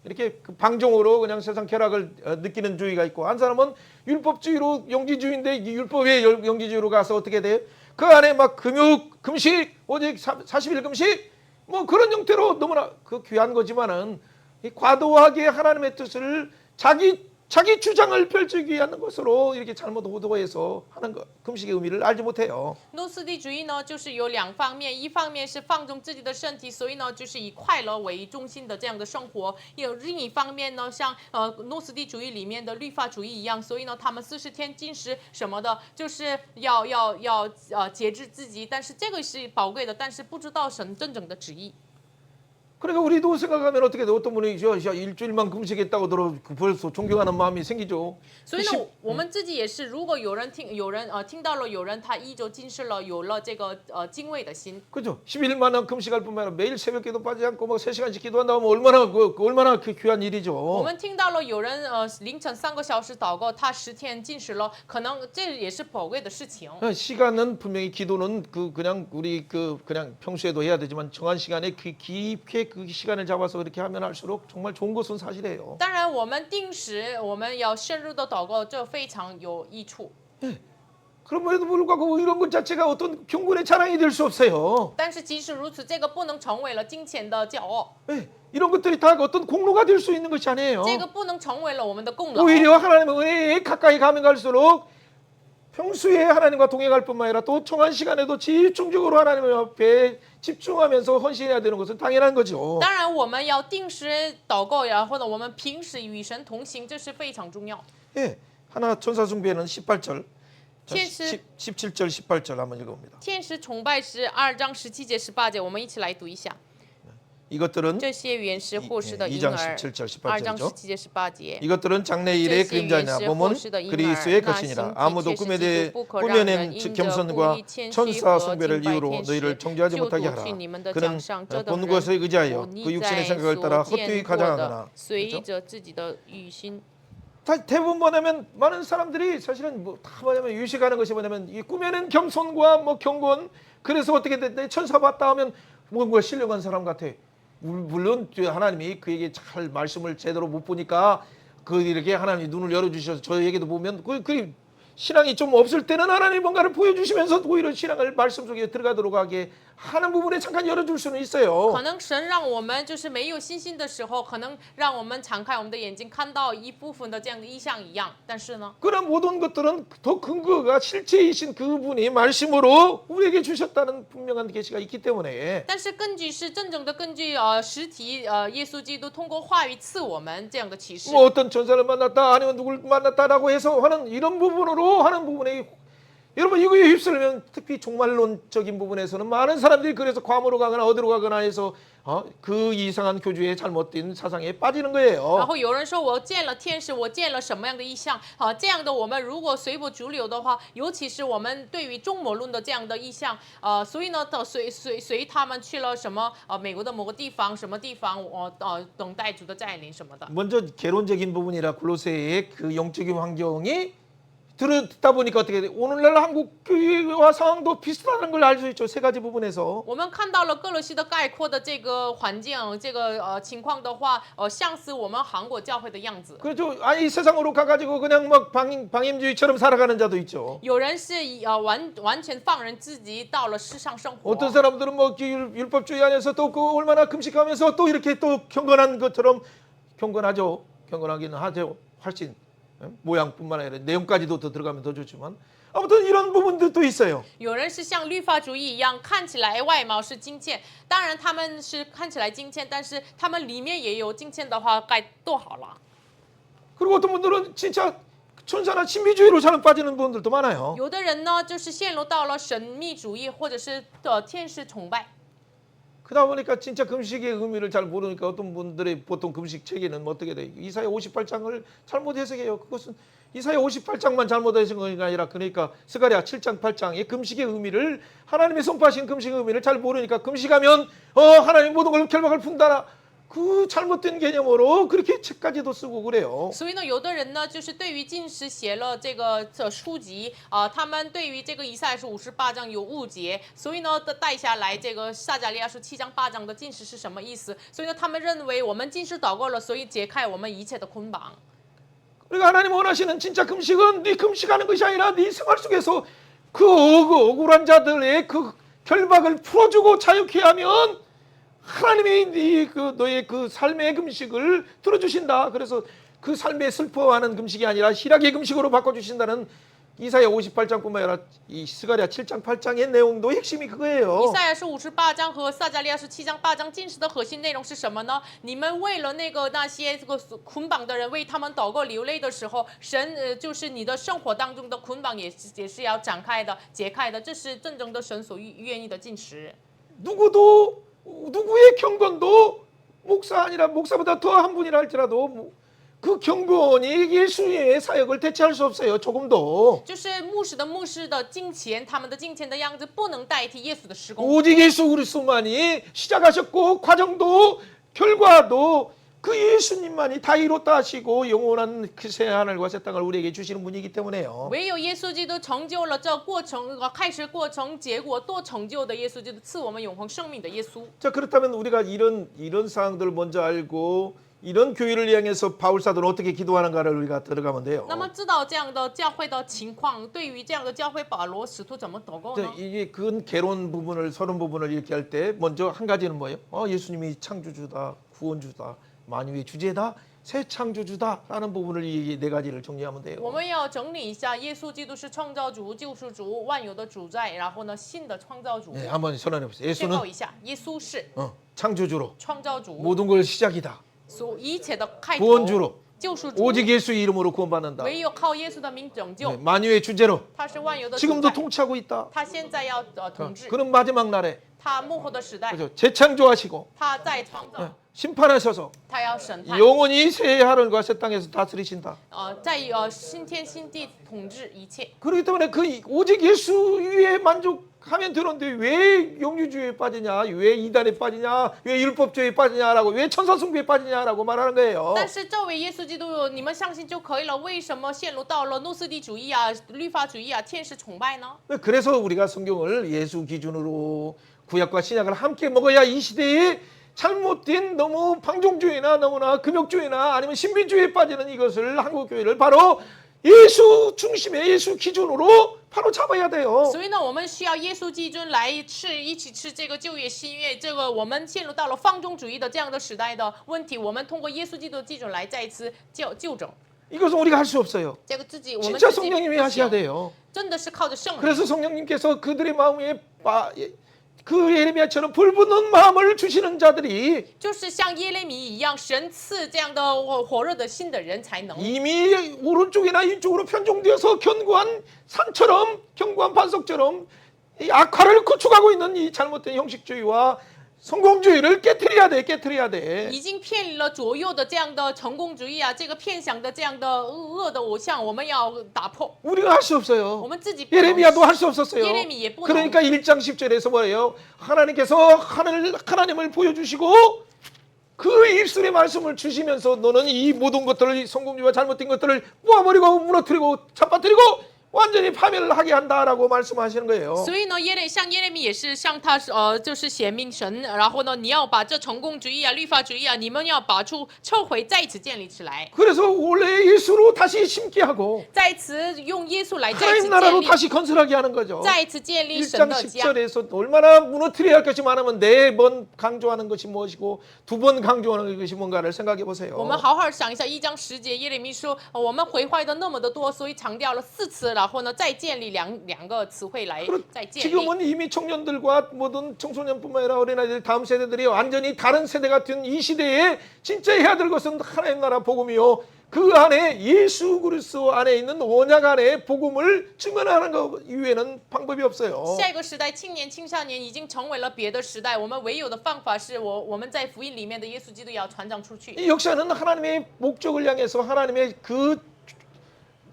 이렇게 그 방종으로 그냥 세상 쾌락을 느끼는 주의가 있고 한 사람은 율법주의로 영지주의인데 이 율법의 영지주의로 가서 어떻게 돼? 그 안에 막 금욕, 금식, 오직 40일 금식 뭐 그런 형태로 너무나 그 귀한 거지만은 이 과도하게 하나님의 뜻을 자기 주장을 펼치기 위한 것으로 이렇게 잘못 오도해서 하는 것, 금식의 의미를 알지 못해요. 诺斯底主义呢，就是有2方面，一方面是放纵自己的身体，所以呢，就是以快乐为中心的这样的生活；有另一方面呢，像诺斯底主义里面的律法主义一样，所以呢，他们40天禁食什么的，就是要节制自己。但是这个是宝贵的，但是不知道神真正的旨意。 그러니까 우리도 생각하면 어떻게 돼? 어떤 분이 일주일만 금식했다고 들어 벌써 존경하는 마음이 생기죠. 所以呢，我们自己也是，如果有人听到了有人他1周禁食了，有了这个敬畏的心。 그죠? 10일만 금식할 뿐만 아니라 매일 새벽기도 빠지지 않고 막 3시간씩 기도한다면 얼마나 그 귀한 일이죠. 我们听到了有人凌晨3个小时祷告，他10天禁食了，可能这也是宝贵的事情。 시간은 분명히 기도는 그냥 우리 그냥 평소에도 해야 되지만 정한 시간에 깊게 그 시간을 잡아서 그렇게 하면 할수록 정말 좋은 것은 사실이에요. 当然，我们定时，我们要深入的祷告，这非常有益处。 그럼에도 불구하고 이런 것 자체가 어떤 경건의 자랑이 될 수 없어요. 但是即使如此，这个不能成为了金钱的骄傲。 이런 것들이 다 어떤 공로가 될 수 있는 것이 아니에요. 这个不能成为了我们的功劳。 오히려 하나님의 은혜에 가까이 가면 갈수록 평소에 하나님과 동행할 뿐만 아니라 또 청한 시간에도 집중적으로 하나님 앞에 집중하면서 헌신해야 되는 것은 당연한 거죠. 当然，我们要定时祷告呀，或者我们平时与神同行，这是非常重要。 예, 하나 천사 숭배는 18절, 天使 17절, 18절 한번 읽어봅니다. 天使崇拜是2章17节18节，我们一起来读一下。 이것들은 这些原是祸世的婴 2장 儿。 17절, 2章 18절이죠. 17节18节。 이것들은 장래일의 그림자냐 몸은 그리스의 것이니라. 아무도 꿈에 대해 꾸며낸 겸손과 천사 숭배를 이유로 너희를 정죄하지 못하게 하라. 그는 본 것에 의지하여 그 육신의 생각을 따라 헛되이 가장하거나. 대부분 뭐냐면 많은 사람들이 사실은 뭐 다 뭐냐면 유식하는 것이 뭐냐면 이 꾸며낸 겸손과 뭐 경건. 그래서 어떻게 됐대? 천사 봤다 하면 뭔가 신령한 사람 같아. 물론 하나님이 그에게 잘 말씀을 제대로 못 보니까 그 이렇게 하나님이 눈을 열어주셔서 저에게도 보면 그 신앙이 좀 없을 때는 하나님이 뭔가를 보여주시면서 오히려 신앙을 말씀 속에 들어가도록 하게 하는 부분에 잠깐 열어줄 수는 있어요. 可能神让我们就是没有信心的时候，可能让我们敞开我们的眼睛，看到一部分的这样的意象一样。但是呢， 그런 모든 것들은 더 근거가 실체이신 그분이 말씀으로 우리에게 주셨다는 분명한 계시가 있기 때문에. 但是根据是真正的根据实体耶稣基督通过话语赐我们这样的启示。 뭐 어떤 전사를 만났다 아니면 누굴 만났다라고 해서 하는 이런 부분으로 하는 부분에 여러분 이거에 휩쓸리면 특히 종말론적인 부분에서는 많은 사람들이 그래서 과모로 가거나 어디로 가거나 해서 그 이상한 교주의 잘못된 사상에 빠지는 거예요. 然后有人说我见了天使，我见了什么样的意象？这样的我们如果随波逐流的话，尤其是我们对于中魔论的这样的意象，所以呢，随他们去了什么美国的某个地方，什么地方，等待主的再临什么的。 먼저 개론적인 부분이라 골로새의 그 영적인 환경이 들었다 보니까 어떻게 돼? 오늘날 한국 교회와 상황도 비슷하다는 걸 알 수 있죠. 세 가지 부분에서. 我们看到了各罗西的概括的这个环境，这个情况的话，像是我们韩国教会的样子。 그렇죠. 아니 세상으로 가가지고 그냥 막 방임주의처럼 살아가는 자도 있죠. 有人是完全放任自己到了世上生活。 어떤 사람들은 뭐 율법주의 안에서 또 그 얼마나 금식하면서 또 이렇게 또 경건한 것처럼 경건하죠. 경건하기는 하죠. 훨씬. 모양뿐만 아니라 내용까지도 더 들어가면 더 좋지만 아무튼 이런 부분들도 있어요. 有人是像律法主义一样，看起来外貌是金钱，当然他们是看起来金钱，但是他们里面也有金钱的话，该多好了。 그리고 어떤 분들은 진짜 천사나 신비주의로 잘 빠지는 분들도 많아요. 有的人呢，就是陷入到了神秘主义或者是天使崇拜。 그러다 보니까 진짜 금식의 의미를 잘 모르니까 어떤 분들의 보통 금식 체계는 어떻게 돼요? 이사야 58장을 잘못 해석해요. 그것은 이사야 58장만 잘못 해석한 것이 아니라 그러니까 스가랴 7장 8장의 금식의 의미를 하나님이 선포하신 금식의 의미를 잘 모르니까 금식하면 하나님 모든 걸 결박을 품다라. 그 잘못된 개념으로 그렇게 책까지도 쓰고 그래요. 所以呢，有的人呢，就是对于禁食写了这个书籍他们对于这个以赛亚书58章有误解，所以呢，带下来这个撒迦利亚书7章8章的禁食是什么意思？所以呢，他们认为我们禁食祷告了，所以解开我们一切的捆绑。 그러니까 하나님 원하시는 진짜 금식은 네 금식하는 것이 아니라 네 생활 속에서 그 억울한 자들의 그 결박을 풀어주고 자유케 하면 하나님이 너의 그 삶의 금식을 들어주신다. 그래서 그 삶에 슬퍼하는 금식이 아니라 희락의 금식으로 바꿔주신다는 이사야 58장뿐만 아니라 이 스가랴 7장 8장의 내용도 핵심이 그거예요. 以赛亚书58章和撒迦利亚书7章8章禁食的核心内容是什么呢？你们为了那些这个捆绑的人，为他们祷告流泪的时候，神就是你的生活当中的捆绑也是要展开的、解开的，这是真正的神所愿意的禁食。 누구의 경건도 목사 아니라 목사보다 더 한 분이라 할지라도 그 경건이 예수의 사역을 대체할 수 없어요. 조금도. 就是牧师的金钱，他们的金钱的样子不能代替耶稣的施工。 오직 예수 그리스도만이 시작하셨고 과정도 결과도 그 예수님만이 다 이뤘다 하시고 영원한 그 새 하늘과 새 땅을 우리에게 주시는 분이기 때문에요. 唯有耶稣基督成就了这过程，开始过程，结果都成就的耶稣基督赐我们永恒生命的耶稣。 자 그렇다면 우리가 이런 사항들을 먼저 알고 이런 교회를 향해서 바울 사도는 어떻게 기도하는가를 우리가 들어가면 돼요. 那么知道这样的教会的情况，对于这样的教会，保罗使徒怎么祷告呢？ 이게 근 개론 부분을 서론 부분을 이렇게 할 때 먼저 한 가지는 뭐예요? 예수님이 창조주다, 구원주다, 만유의 주제다. 새 창조주다라는 부분을 이 네 가지를 정리하면 돼요. 我们要整理一下，耶稣基督是创造主、救赎主、万有的主宰，然后呢，新的创造主。 네, 한번 선언해 보세요. 宣 예수는 告一下，耶稣是 창조주로 创造主， 모든 걸 시작이다. 所一切的开头， 구원주로 救赎主， 오직 예수 이름으로 구원받는다. 唯有靠耶稣的名拯救 네, 。 만유의 주제로 他是万有的主 지금도 宰， 통치하고 있다. 他现在要统治， 그는 마지막 날에 他幕后的时代， 그죠? 재창조하시고 他在创造， 심판하셔서 他要审判， 영원히 새 하늘과 새 땅에서 다스리신다. 在新天新地统治一切。 그렇기 때문에 그 오직 예수 위에 만족하면 되는데 왜 영유주의에 빠지냐, 왜 이단에 빠지냐, 왜 율법주의에 빠지냐라고, 왜 천사숭배에 빠지냐라고 말하는 거예요. 但是这位耶稣基督，你们相信就可以了，为什么陷入到了诺斯底主义啊、律法主义啊、天使崇拜呢？ 그래서 우리가 성경을 예수 기준으로 구약과 신약을 함께 먹어야 이 시대에 잘못된 너무 방종주의나 너무나 금욕주의나 아니면 신비주의에 빠지는 이것을 한국 교회를 바로 예수 중심의 예수 기준으로 바로 잡아야 돼요. 所以呢，我们需要耶稣基督来一起吃这个旧约新约，这个我们陷入到了放纵主义的这样的时代的问题，我们通过耶稣基督的基准来再一次纠正。 이것은 우리가 할 수 없어요. 这个我们 진짜 自己 성령님이 不 하셔야 行， 돼요. 真的是靠着圣灵。 그래서 성령님께서 그들의 마음에 그 예레미야처럼 불붙는 마음을 주시는 자들이 就是像耶利米一样，神赐这样的火热的心的人才能。 이미 오른쪽이나 이쪽으로 편중되어서 견고한 산처럼 견고한 반석처럼 이 악화를 구축하고 있는 이 잘못된 형식주의와 성공주의를 깨트려야 돼, 깨트려야 돼. 已经偏离了左右的这样的成功主义啊，这个偏向的这样的恶的偶像，我们要打破。 우리가 할 수 없어요. 我们自己不能 예레미야도 할 수 없었어요. 예레미也不能。 그러니까 1장 10절에서 뭐예요? 하나님께서 하나님을 보여주시고 그 입술의 말씀을 주시면서 너는 이 모든 것들을 성공주의와 잘못된 것들을 모아버리고 무너뜨리고 잡아뜨리고 완전히 파멸을 하게 한다라고 말씀하시는 거예요. 所以呢，像耶利米也是向他就是显明神，然后呢，你要把这成功主义啊、律法主义啊，你们要把撤回，再一次建立起来， 그래서 원래 예수로 다시 심게 하고 再一次用耶稣来再一 하나님 次 나라로 建立， 다시 건설하게 하는 거죠. 再一次建立神 1장 的家。 10절에서 얼마나 무너뜨려야 할 것이 많으면 4번 강조하는 것이 무엇이고 2번 강조하는 것이 뭔가를 생각해 我 보세요. 们好好想一下，1章10节，耶利米说，我们毁坏的那么的多，所以强调了4次，然后呢，再建立两个词汇来再建立。 지금은 이미 청년들과 모든 청소년뿐만 아니라 어린아이들 다음 세대들이 완전히 다른 세대 같은 이 시대에 진짜 해야 될 것은 하나님 나라 복음이요. 그 안에 예수 그리스도 안에 있는 언약 안에 복음을 증언하는 것 이외에는 방법이 없어요. 下一个时代，青年、青少年已经成为了别的时代，我们唯有的方法是我们在福音里面的耶稣基督要传讲出去。 이 역사는 하나님의 목적을 향해서 하나님의 그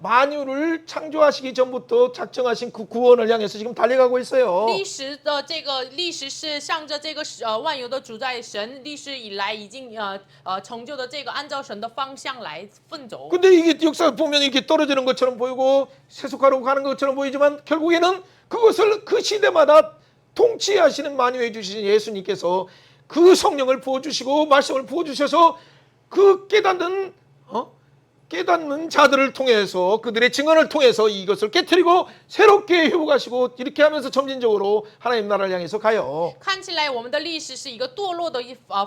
만유를 창조하시기 전부터 작정하신 그 구원을 향해서 지금 달려가고 있어요. 历史的这个历史是向着这个万有的主宰神，历史以来已经成就的这个按照神的方向来奋走。 근데 이게 역사 보면 이렇게 떨어지는 것처럼 보이고 세속화로 가는 것처럼 보이지만 결국에는 그것을 그 시대마다 통치하시는 만유해 주신 예수님께서 그 성령을 부어주시고 말씀을 부어주셔서 그 깨닫는 자들을 통해서 그들의 증언을 통해서 이것을 깨트리고 새롭게 회복하시고 이렇게 하면서 점진적으로 하나님 나라를 향해서 가요. 看起来我们的历史是一个堕落的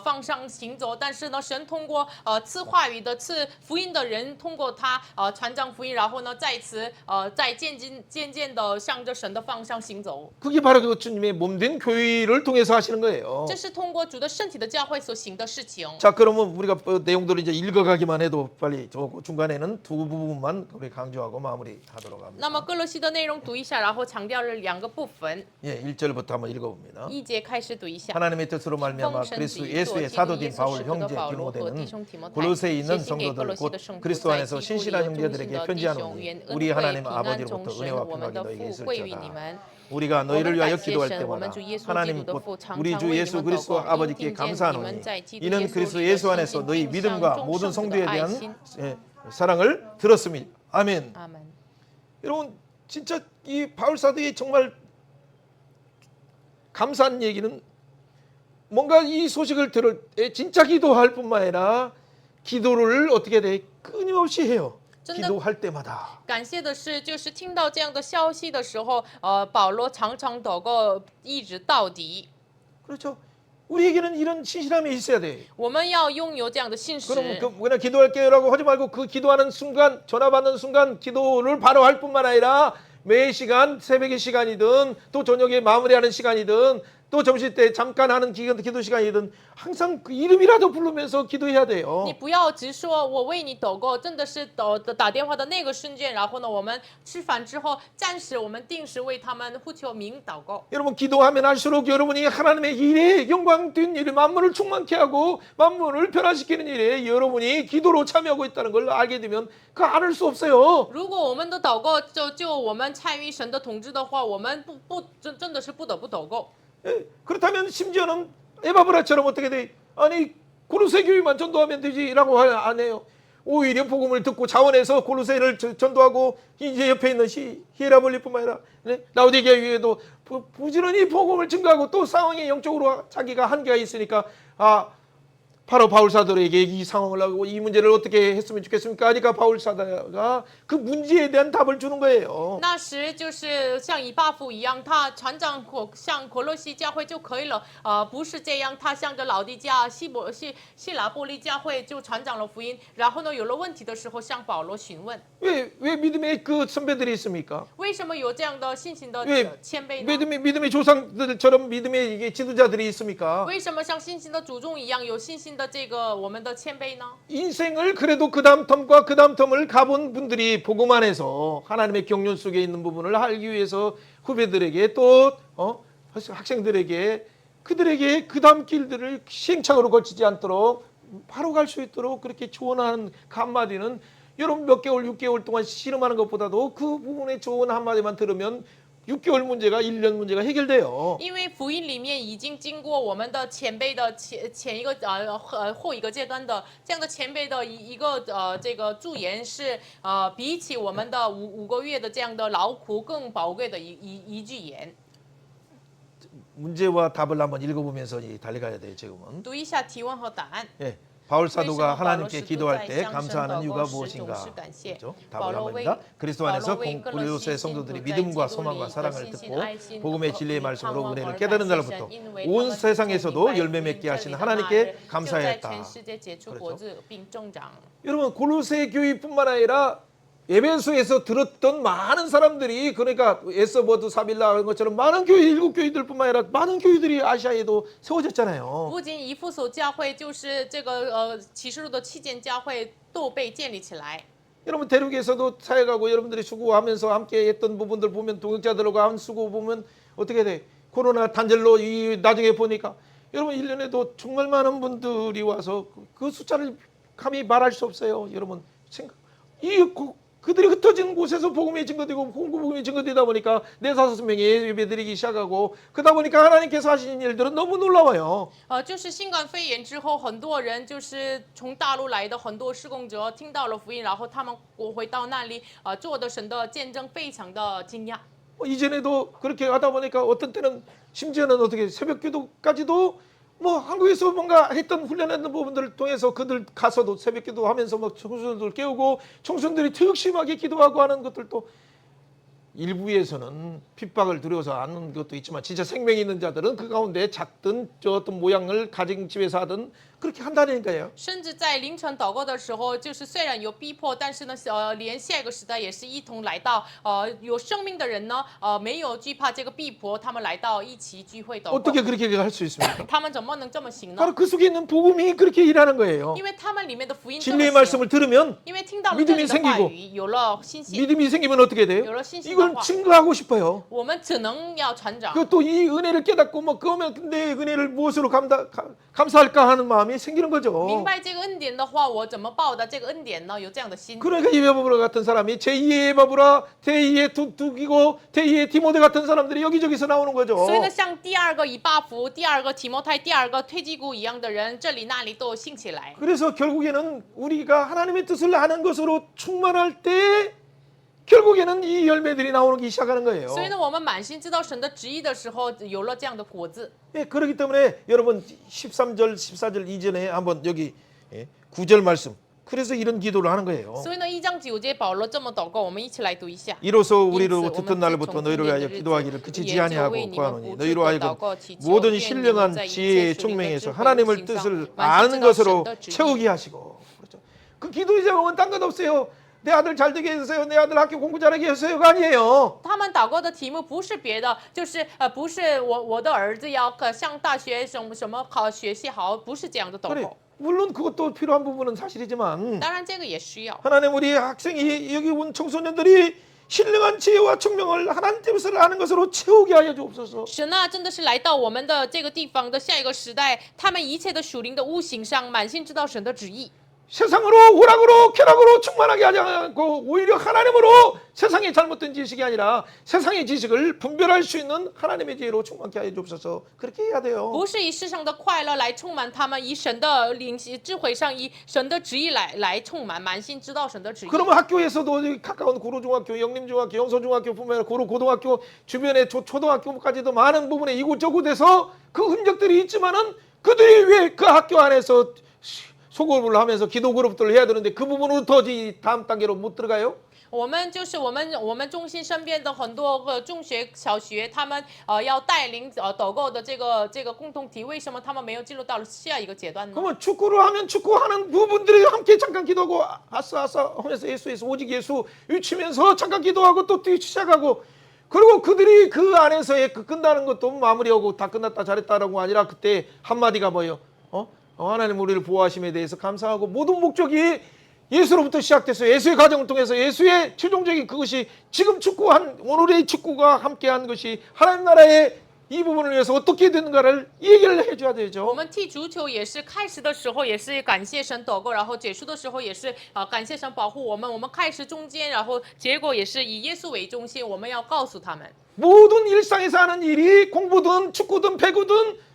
方向行走，但是呢，神通过赐话语的、赐福音的人，通过他传讲福音，然后呢，再次再渐渐的向着神的方向行走。 그게 바로 그 주님의 몸된 교회를 통해서 하시는 거예요. 这是通过主的身体的教会所行的事情。 자, 그러면 우리가 내용들을 이제 읽어가기만 해도 빨리 중간에는 두 부분만 우리 강조하고 마무리하도록 합니다. 那么哥罗西的内容读一下，然后强调了2个部分。 예, 1절부터 한번 읽어봅니다. 1节开始读一下。 하나님의 뜻으로 말미암아 그리스도 예수의 사도된 바울 형제 디모데는 골로새에 있는 성도들 곧 그리스도 안에서 신실한 형제들에게 편지하노니 우리 하나님 아버지로부터 은혜와 평강이 너에게 있을지어다. 우리가 너희를 위하여 기도할 때마다 하나님 곧 우리 주 예수 그리스도 아버지께 감사하노니 이는 그리스도 예수 안에서 너희 믿음과 모든 성도에 대한 사랑을 들었습니다. 아멘. 여러분 진짜 이 바울 사도의 정말 감사한 얘기는 뭔가 이 소식을 들을 때 진짜 기도할 뿐만 아니라 기도를 어떻게 돼 끊임없이 해요. 기도할 때마다. 感谢的是，就是听到这样的消息的时候，保罗常常祷告，一直到底。 그렇죠. 우리에게는 이런 신실함이 있어야 돼. 我们要拥有这样的信实。 그럼 그냥 기도할게요라고 하지 말고 그 기도하는 순간, 전화 받는 순간 기도를 바로 할 뿐만 아니라 매 시간, 새벽의 시간이든 또 저녁에 마무리하는 시간이든 또 점심 때 잠깐 하는 기도 시간이든 항상 그 이름이라도 부르면서 기도해야 돼요. 你不要只说我为你祷告，真的是打电话的那个瞬间，然后呢，我们吃饭之后暂时我们定时为他们呼求名祷告。 여러분 기도하면 할수록 여러분이 하나님의 일에 영광된 일에 만물을 충만케 하고 만물을 변화시키는 일에 여러분이 기도로 참여하고 있다는 걸 알게 되면 그 안 할 수 없어요. 如果我们的祷告就我们参与神的统治的话，我们真的是不得不祷告。 예, 그렇다면 심지어는 에바브라처럼 어떻게 돼? 아니 고로새 교회만 전도하면 되지라고 안 해요. 오히려 복음을 듣고 자원해서 고로새를 전도하고 이제 옆에 있는 히에라볼리뿐만 아니라 라오디게아 교회도 부지런히 복음을 증거하고 또 상황이 영적으로 자기가 한계가 있으니까 바로 바울 사도에게 이 상황을 하고 이 문제를 어떻게 했으면 좋겠습니까? 하니까 바울 사도가 그 문제에 대한 답을 주는 거예요. 那时就是像以巴弗一样，他传讲像哥罗西教会就可以了。不是这样，他向着老地加、希拉波利教会就传讲了福音。然后呢，有了问题的时候向保罗询问。 왜 믿음의 그 선배들이 있습니까? 为什么有这样的信心的 왜 谦卑呢？ 믿음의 조상들처럼 믿음의 이게 지도자들이 있습니까? 为什么像信心的祖宗一样有信心的这个我们的谦卑呢？ 인생을 그래도 그 다음 텀과 그 다음 텀을 가본 분들이 복음 안에서 하나님의 경륜 속에 있는 부분을 알기 위해서 후배들에게 또 학생들에게 그들에게 그 다음 길들을 시행착오로 거치지 않도록 바로 갈 수 있도록 그렇게 조언하는 그 한마디는 여러분 몇 개월, 6개월 동안 씨름하는 것보다도 그 부분의 조언 한마디만 들으면 6개월 문제가 1년 문제가 해결돼요. 因为福音里面已经经过我们的前辈的前一个后一个阶段的这样的前辈的一个这个助言是比起我们的五个月的这样的劳苦更宝贵的一句言。 문제와 답을 한번 읽어보면서 달려가야 돼요. 지금은. 读一下提问和答案。 예. 바울 사도가 하나님께 기도할 때 감사하는 이유가 무엇인가? 그렇죠? 답을 합니다. 그리스도 안에서 고린도의 성도들이 믿음과 소망과 사랑을 듣고 복음의 진리의 말씀으로 은혜를 깨달은 날부터 온 세상에서도 열매 맺게 하신 하나님께 감사했다. 그렇죠? 여러분 골로새 교회뿐만 아니라 에베소에서 들었던 많은 사람들이 그러니까 에스버드 사빌라 그런 것처럼 많은 교회 7교회들뿐만 아니라 많은 교회들이 아시아에도 세워졌잖아요. 不仅以弗所教会，就是这个启示录的7间教会都被建立起来。 여러분 대륙에서도 사역하고 여러분들이 수고하면서 함께 했던 부분들 보면 동역자들과 한 수고 보면 어떻게 돼? 코로나 단절로 나중에 보니까 여러분 1년에도 정말 많은 분들이 와서 그 숫자를 감히 말할 수 없어요. 여러분 그들이 흩어진 곳에서 복음이 증거되고 복음이 증거되다 보니까 4-5명이 예배드리기 시작하고 그러다 보니까 하나님께서 하시는 일들은 너무 놀라워요. 就是新冠肺炎之后，很多人就是从大陆来的很多施工者听到了福音，然后他们回到那里，做的神的见证非常的惊讶。 이전에도 그렇게 하다 보니까 어떤 때는 심지어는 어떻게 새벽기도까지도 뭐 한국에서 뭔가 했던 훈련했던 부분들을 통해서 그들 가서도 새벽기도 하면서 뭐 청소년들 깨우고 청소년들이 특심하게 기도하고 하는 것들도 일부에서는 핍박을 두려워서 하는 것도 있지만 진짜 생명이 있는 자들은 그 가운데 작든 저 어떤 모양을 가진 집에서 하든 그렇게 한다니까요. 甚至在凌晨祷告的时候，就是虽然有逼迫，但是呢，连下一个时代也是一同来到，有生命的人呢，没有惧怕这个逼迫，他们来到一起聚会祷告。 어떻게 그렇게 할 수 있습니까? 他们怎么能这么行呢？ 바로 그 속에 있는 복음이 그렇게 일하는 거예요. 因为他们里面的福音这么 진리의 行 말씀을 들으면 因为听到了真理的话语，有了信心， 믿음이 생기면 어떻게 돼요? 이걸 증거하고 싶어요. 我们只能要传长。 또 이 은혜를 깨닫고 뭐 그러면 내 은혜를 무엇으로 감사할까 하는 마음이 생기는 거죠. 明白这个恩典的话，我怎么报答这个恩典呢？有这样的心。 그러니까 에바브라 같은 사람이 제2의 에바브라, 제2의 두기고, 제2의 디모데 같은 사람들이 여기저기서 나오는 거죠. 所以呢，像第二个以巴弗、第二个提摩太、第二个推基古一样的人，这里那里都兴起来。 그래서 결국에는 우리가 하나님의 뜻을 아는 것으로 충만할 때 결국에는 이 열매들이 나오기 시작하는 거예요. 所以呢，我们满心知道神的旨意的时候，有了这样的果子。 예, 그렇기 때문에 여러분 13절, 14절 이전에 한번 여기 9절 말씀 그래서 이런 기도를 하는 거예요. 所以呢，1章9节保罗这么祷告，我们一起来读一下。 이로써 因此 우리로 我们 듣던 自 날부터 从 너희로 听见 하여 的日子 기도하기를 그치지 也就为 아니하고 你们 구하노니 不住 너희로 的 하여금 祷告祈求， 모든 愿你们 신령한 在一切 지혜의 属灵的 총명에서 智慧 하나님을 性上 뜻을 完全 아는 知道神 것으로 的旨意。 채우게 하시고 그렇죠. 그 기도의 제목은 딴 것 없어요. 내 아들 잘 되게 해주세요. 내 아들 학교 공부 잘하게 해주세요가 아니에요. 他们祷告的题目不是别的，就是不是我的儿子要上大学什么考学习好，不是这样的祷 그래. 告。 물론 그것도 필요한 부분은 사실이지만 当然这个也需要。 하나님 우리 학생이 여기 온 청소년들이 신령한 지혜와 총명을 하나님 뜻을 아는 것으로 채우게 하여 주옵소서. 神啊，真的是来到我们的这个地方的下一个时代，他们一切的属灵的悟性上，满心知道神的旨意。 세상으로 오락으로 쾌락으로 충만하게 하지 않고 오히려 하나님으로 세상의 잘못된 지식이 아니라 세상의 지식을 분별할 수 있는 하나님의 지혜로 충만케 하여 주옵소서. 그렇게 해야 돼요. 不是以世上的快乐来充满他们，以神的灵智慧上，以神的旨意来充满，满心知道神的旨意。 그러면 학교에서도 가까운 구로중학교, 영림중학교, 영서중학교뿐만 아니라 고등학교 주변에 초등학교까지도 많은 부분에 이곳저곳에서 그 흔적들이 있지만은 그들이 왜 그 학교 안에서 소그룹을 하면서 기도 그룹들을 해야 되는데 그 부분으로 더 다음 단계로 못 들어가요? 我们就是我们中心身边的很多个中学、小学，他们要带领祷告的这个共同体，为什么他们没有进入到了下一个阶段呢？ 그러면 축구를 하면 축구하는 부분들이 함께 잠깐 기도하고 아싸 하면서 예수 오직 예수 외치면서 잠깐 기도하고 또 뛰기 시작하고 그리고 그들이 그 안에서의 그 끝나는 것도 마무리하고 다 끝났다 잘했다라고 아니라 그때 한마디가 뭐예요? 하나님 우리를 보호하심에 대해서 감사하고 모든 목적이 예수로부터 시작됐어요. 예수의 가정을 통해서 예수의 최종적인 그것이 지금 축구한 오늘의 축구가 함께한 것이 하나님 나라의 이 부분을 위해서 어떻게 되는가를 얘기를 해줘야 我 되죠. 们踢足球也是开始的时候也是感谢神祷告，然后结束的时候也是感谢神保护我们。我们开始中间，然后结果也是以耶稣为中心，我们要告诉他们。 모든 일상에서 하는 일이 공부든 축구든 배구든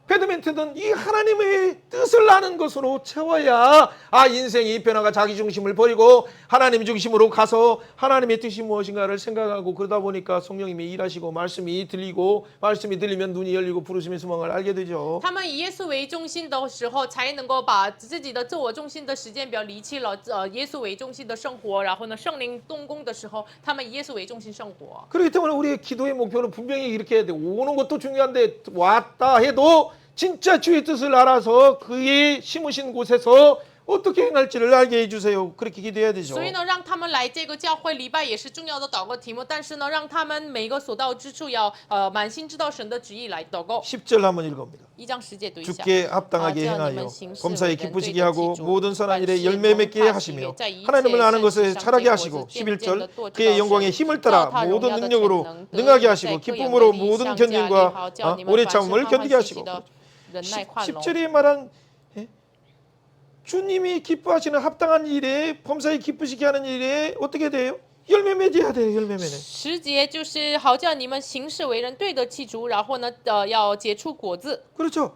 배드민턴은 이 하나님의 뜻을 아는 것으로 채워야 인생이 변화가 자기 중심을 버리고 하나님 중심으로 가서 하나님의 뜻이 무엇인가를 생각하고 그러다 보니까 성령님이 일하시고 말씀이 들리고 말씀이 들리면 눈이 열리고 부르심의 소망을 알게 되죠. 他们以耶稣为中心的时候，才能够把自己的自我中心的时间表离弃了，耶稣为中心的生活。然后呢，圣灵动工的时候，他们以耶稣为中心生活。 그렇기 때문에 우리의 기도의 목표는 분명히 이렇게 해야 돼. 오는 것도 중요한데 왔다 해도 진짜 주의 뜻을 알아서 그의 심으신 곳에서 어떻게 행할지를 알게 해주세요. 그렇게 기도해야 되죠. 所以呢，让他们来这个教会礼拜也是重要的祷告题目，但是呢，让他们每个所到之处要满心知道神的旨意来祷告。 10절 한번 읽어봅니다. 1장 10제读一下。 주께 합당하게 행하여 범사에 기쁘시게 하고 모든 선한 일에 열매 맺게 하시며 하나님을 아는 것에 차라게 하시고 11절 그의 영광의 힘을 따라 모든 능력으로 능하게 하시고 기쁨으로 모든 견딘과 오래 참음을 견디게 하시고 10절에 말한 주님이 기뻐하시는 합당한 일에 범사에 기쁘시게 하는 일에 어떻게 돼요? 열매 맺어야 돼요. 열매 맺네. 10节就是好叫你们行事为人对得起主，然后呢，要结出果子。 그렇죠.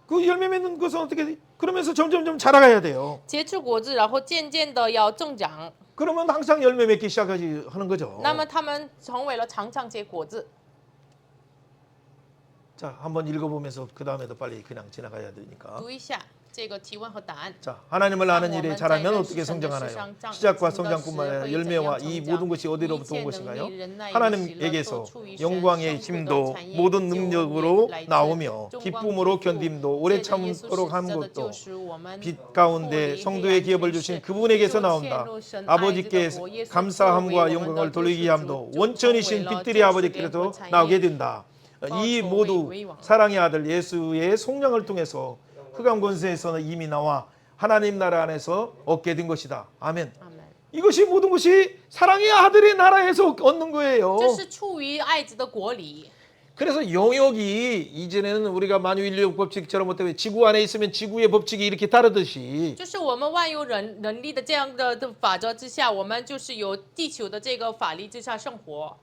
그 열매 맺는 것은 어떻게 돼? 그러면서 점점 자라가야 돼요. 结出果子，然后渐渐的要增长。 그러면 항상 열매 맺기 시작하지 하는 거죠. 那么他们成为了常常结果子。 자, 한번 읽어보면서 그 다음에도 빨리 그냥 지나가야 되니까. 读一下这个提问和答案。 자, 하나님을 아는 일에 잘하면 어떻게 성장하나요? 시작과 성장뿐만 아니라 열매와 이 모든 것이 어디로부터 온 것인가요? 하나님에게서 영광의 힘도 모든 능력으로 나오며 기쁨으로 견딤도 오래 참도록 하는 것도 빛 가운데 성도의 기업을 주신 그분에게서 나온다. 아버지께 감사함과 영광을 돌리게 함도 원천이신 빛들의 아버지께서 나오게 된다. 이 모두 사랑의 아들 예수의 속량을 통해서 흑암 권세에서는 이미 나와 하나님 나라 안에서 얻게 된 것이다. 아멘. 이것이 모든 것이 사랑의 아들의 나라에서 얻는 거예요. 这是出于爱子的国里。 그래서 영역이 이제는 우리가 만유인력 법칙처럼 어떻게 지구 안에 있으면 지구의 법칙이 이렇게 다르듯이 就是我们万有人力的这样的法则之下，我们就是有地球的这个法律之下生活。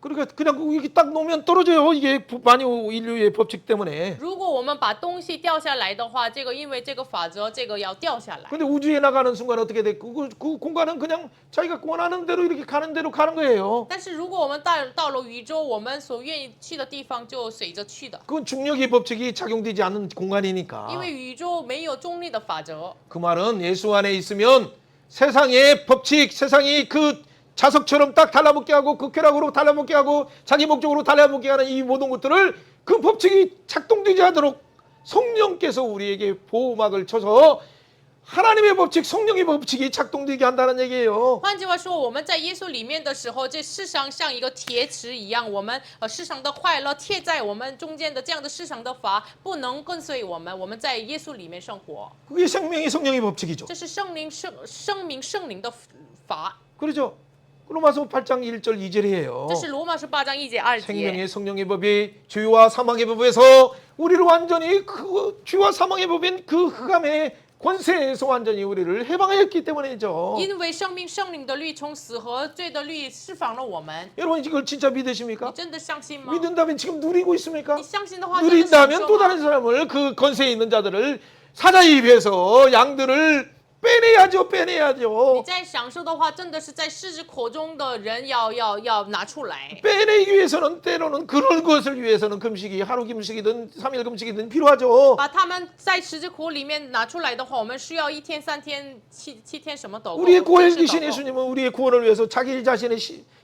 그러니까 그냥 이렇게 딱 놓으면 떨어져요. 이게 만유 인류의 법칙 때문에. 如果我们把东西掉下来的话，这个因为这个法则，这个要掉下来。 근데 우주에 나가는 순간 어떻게 돼? 그 공간은 그냥 자기가 원하는 대로 이렇게 가는 대로 가는 거예요. 但是如果我们到了宇宙，我们所愿意去的地方就随着去的， 그건 중력의 법칙이 작용되지 않는 공간이니까. 因为宇宙没有重力的法则。 그 말은 예수 안에 있으면 세상의 법칙, 세상이 그 자석처럼 딱 달라붙게 하고 그 쾌락으로 달라붙게 하고 자기 목적으로 달라붙게 하는 이 모든 것들을 그 법칙이 작동되지 않도록 성령께서 우리에게 보호막을 쳐서 하나님의 법칙, 성령의 법칙이 작동되게 한다는 얘기예요. 换句话说，我们在耶稣里面的时候，这世上像一个铁尺一样，我们世上的快乐贴在我们中间的这样的世上的法不能跟随我们，我们在耶稣里面生活。 그게 생명의 성령의 법칙이죠. 这是圣灵的法。 그렇죠? 로마서 8장 1절 2절이에요. 这是罗马书8章1节2节。 생명의 성령의 법이 죄와 사망의 법에서 우리를 완전히 그 죄와 사망의 법인 그 흑암의 권세에서 완전히 우리를 해방하였기 때문이죠. 因为圣灵的律从死和罪的律释放了我们。 여러분 이걸 진짜 你 믿으십니까? 真的相信吗？ 믿는다면 지금 누리고 있습니까? 你相信的话，真的享 누린다면 受 또 吗？ 다른 사람을 그 권세에 있는 자들을 사자의 입에서 양들을 빼내야죠. 你 빼내야죠. 在享受的话，真的是在狮子口中的人要拿出来。 빼내기 위해서는 때로는 그런 것을 위해서는 금식이 하루 금식이든 3일 금식이든 필요하죠. 把他们在狮子口里面拿出来的话，我们需要1天、3天、7天什么都够。 우리의 구원을 真是 주신 祷告 예수님은 우리의 구원을 위해서 자기 자신을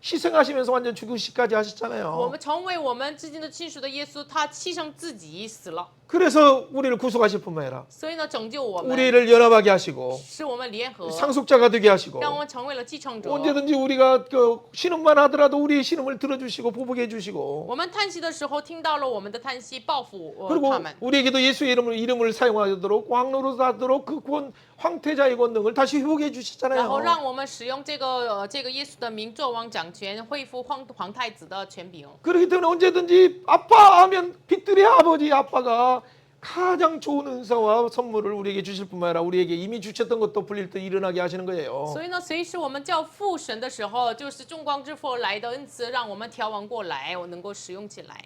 희생하시면서 완전 죽으시까지 我 하셨잖아요. 们成为我们至今的亲属的耶稣，他牺牲自己死了， 그래서 우리를 구속하실 뿐만 아니라 所以呢，拯救我们， 우리를 연합하게 하시고 使我们联合， 상속자가 되게 하시고 让我们成为了继承者。 언제든지 우리가 그 신음만 하더라도 우리의 신음을 들어주시고 보복해 주시고 我们叹息的时候，听到了我们的叹息，报复 그리고 他们。 우리에게도 예수의 이름을 사용하도록 왕로로 하도록 그 권 황태자의 권능을 다시 회복해 然后 주시잖아요. 让我们使用这个耶稣的名做王掌权，恢复皇太子的权柄。 그렇기 때문에 언제든지 아빠하면 빛들의 아버지 아빠가 가장 좋은 은사와 선물을 우리에게 주실 뿐만 아니라 우리에게 이미 주셨던 것도 불릴 때 일어나게 하시는 거예요. 所以呢，随时我们叫父神的时候，就是众光之父来的恩赐，让我们调完过来，我能够使用起来。